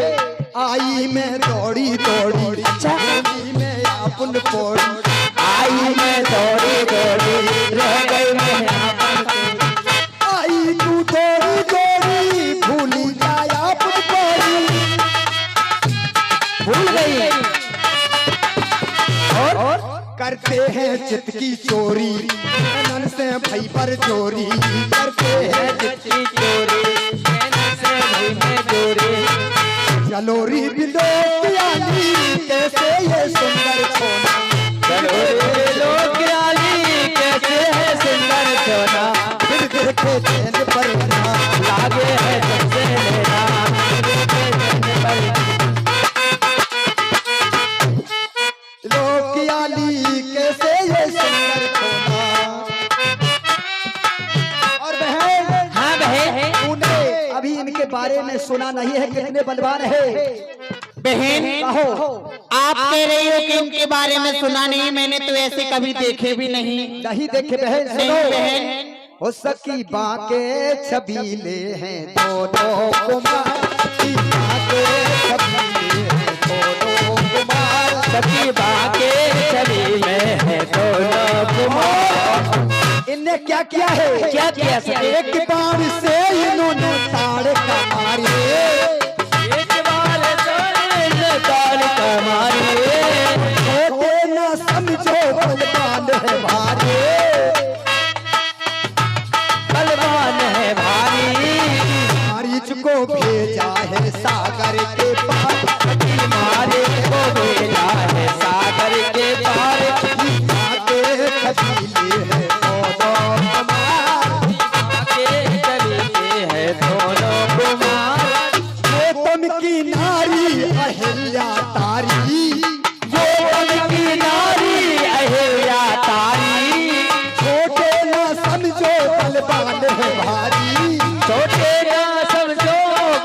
आई मैं दौड़ी दौड़ी चली में अपन पौड़ी, आई मैं दौड़ी दौड़ी रह गई मैं अपन आई तू दौड़ी दौड़ी भूली जाया अपन पौड़ी, भूल गई। और करते हैं चित की चोरी नैनन से भई पर चोरी, करते हैं चित की चोरी मैंने से भाई में चोरी। चलो री बिलो प्याली कैसे ये सुंदर सोना, चलो रे लोग आली कैसे है सुंदर सोना, बिन देखे चैन परेना लागे है तुमसे लेना, बिन देखे चैन परेना। लोकियाली कैसे ये सुंदर सोना। और बहन हाँ बहन, तूने अभी इनके बारे में सुना नहीं है, कितने बलवान है। बहन कहो आप कह रही हो कि उनके बारे में सुना नहीं, मैंने तो ऐसे कभी देखे भी नहीं। नहीं देखे बहन, नहीं सुनो बहन, हो सकी बाके छबीले हैं दोनों कुमार, की बाके छबीले हैं दोनों कुमार, सखी बाके छवि में है दोनों कुमार। इनने क्या किया है, क्या किया सखी? एक बार से इन्होंने ताड़ का मारे, एक बार तोड़े ताल कमारे, छोटे न समझो बलवान है भारी, बलवान है भारी। मारीच को भेजा है सागर के पार, मारे को भेजा है सागर के पार, आगे छबीले है दोनों कुमार, आगे चली है दोनों कुमार। गोतम की नारी अहिल्या तारी, गोतम की नारी अहिल्या तारी, छोटे न समझो बलवान है भारी, छोटे ना समझो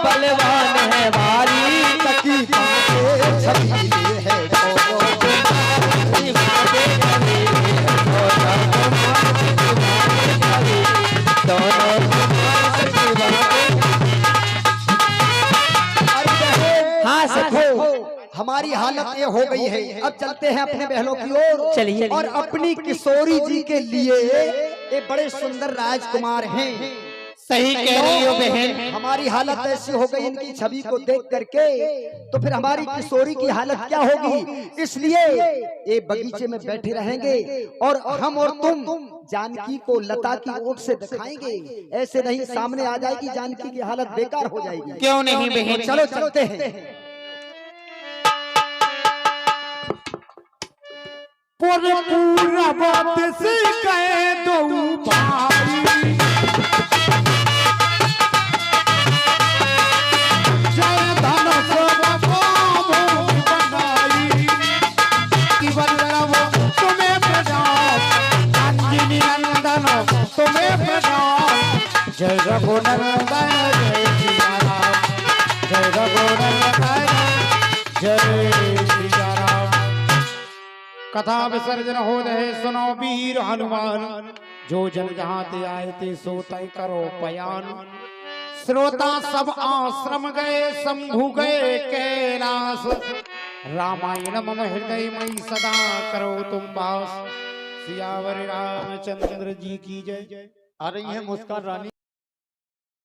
बलवान है भारी। सकी बाके छबीले है दोनों कुमार, बाके चली है दोनों कुमार, बाके चली दोनों कुमार, सखी बाके। अरे बहन, हाँ सखो, हमारी हालत ये हो गई है। अब चलते हैं अपने बहनों की ओर। चलिए। और अपनी किशोरी जी के लिए ये बड़े सुंदर राजकुमार हैं। सही कह रही हो बहन। हमारी हालत ऐसी हो गई इनकी छवि को देख करके, तो फिर हमारी किशोरी की हालत क्या होगी। इसलिए ये बगीचे में बैठे रहेंगे और हम और तुम जानकी को लता की ओट से दिखाएंगे। ऐसे नहीं, सामने आ जाएगी जानकी की हालत बेकार हो जाएगी। क्यों नहीं बहन, चलो चलते हैं। पूरा बात से कह दो भाई, जय धन सब काम बनाई, केवल रवो तुम्हें प्रणाम, अंजनी नंदन तुम्हें प्रणाम, जय रघुनंदन जय सिया राम, जय रघुनंदन जय सिया राम। कथा विसर्जन हो रहे सुनो वीर हनुमान, जो जन जहाँ ते आए ते सो तय करो पयान। श्रोता सब आश्रम गए शंभु गए कैलाश, रामायण मम हृदय मई सदा करो तुम वास। सियावर रामचंद्र जी की जय। आ रही है मुस्कान रानी।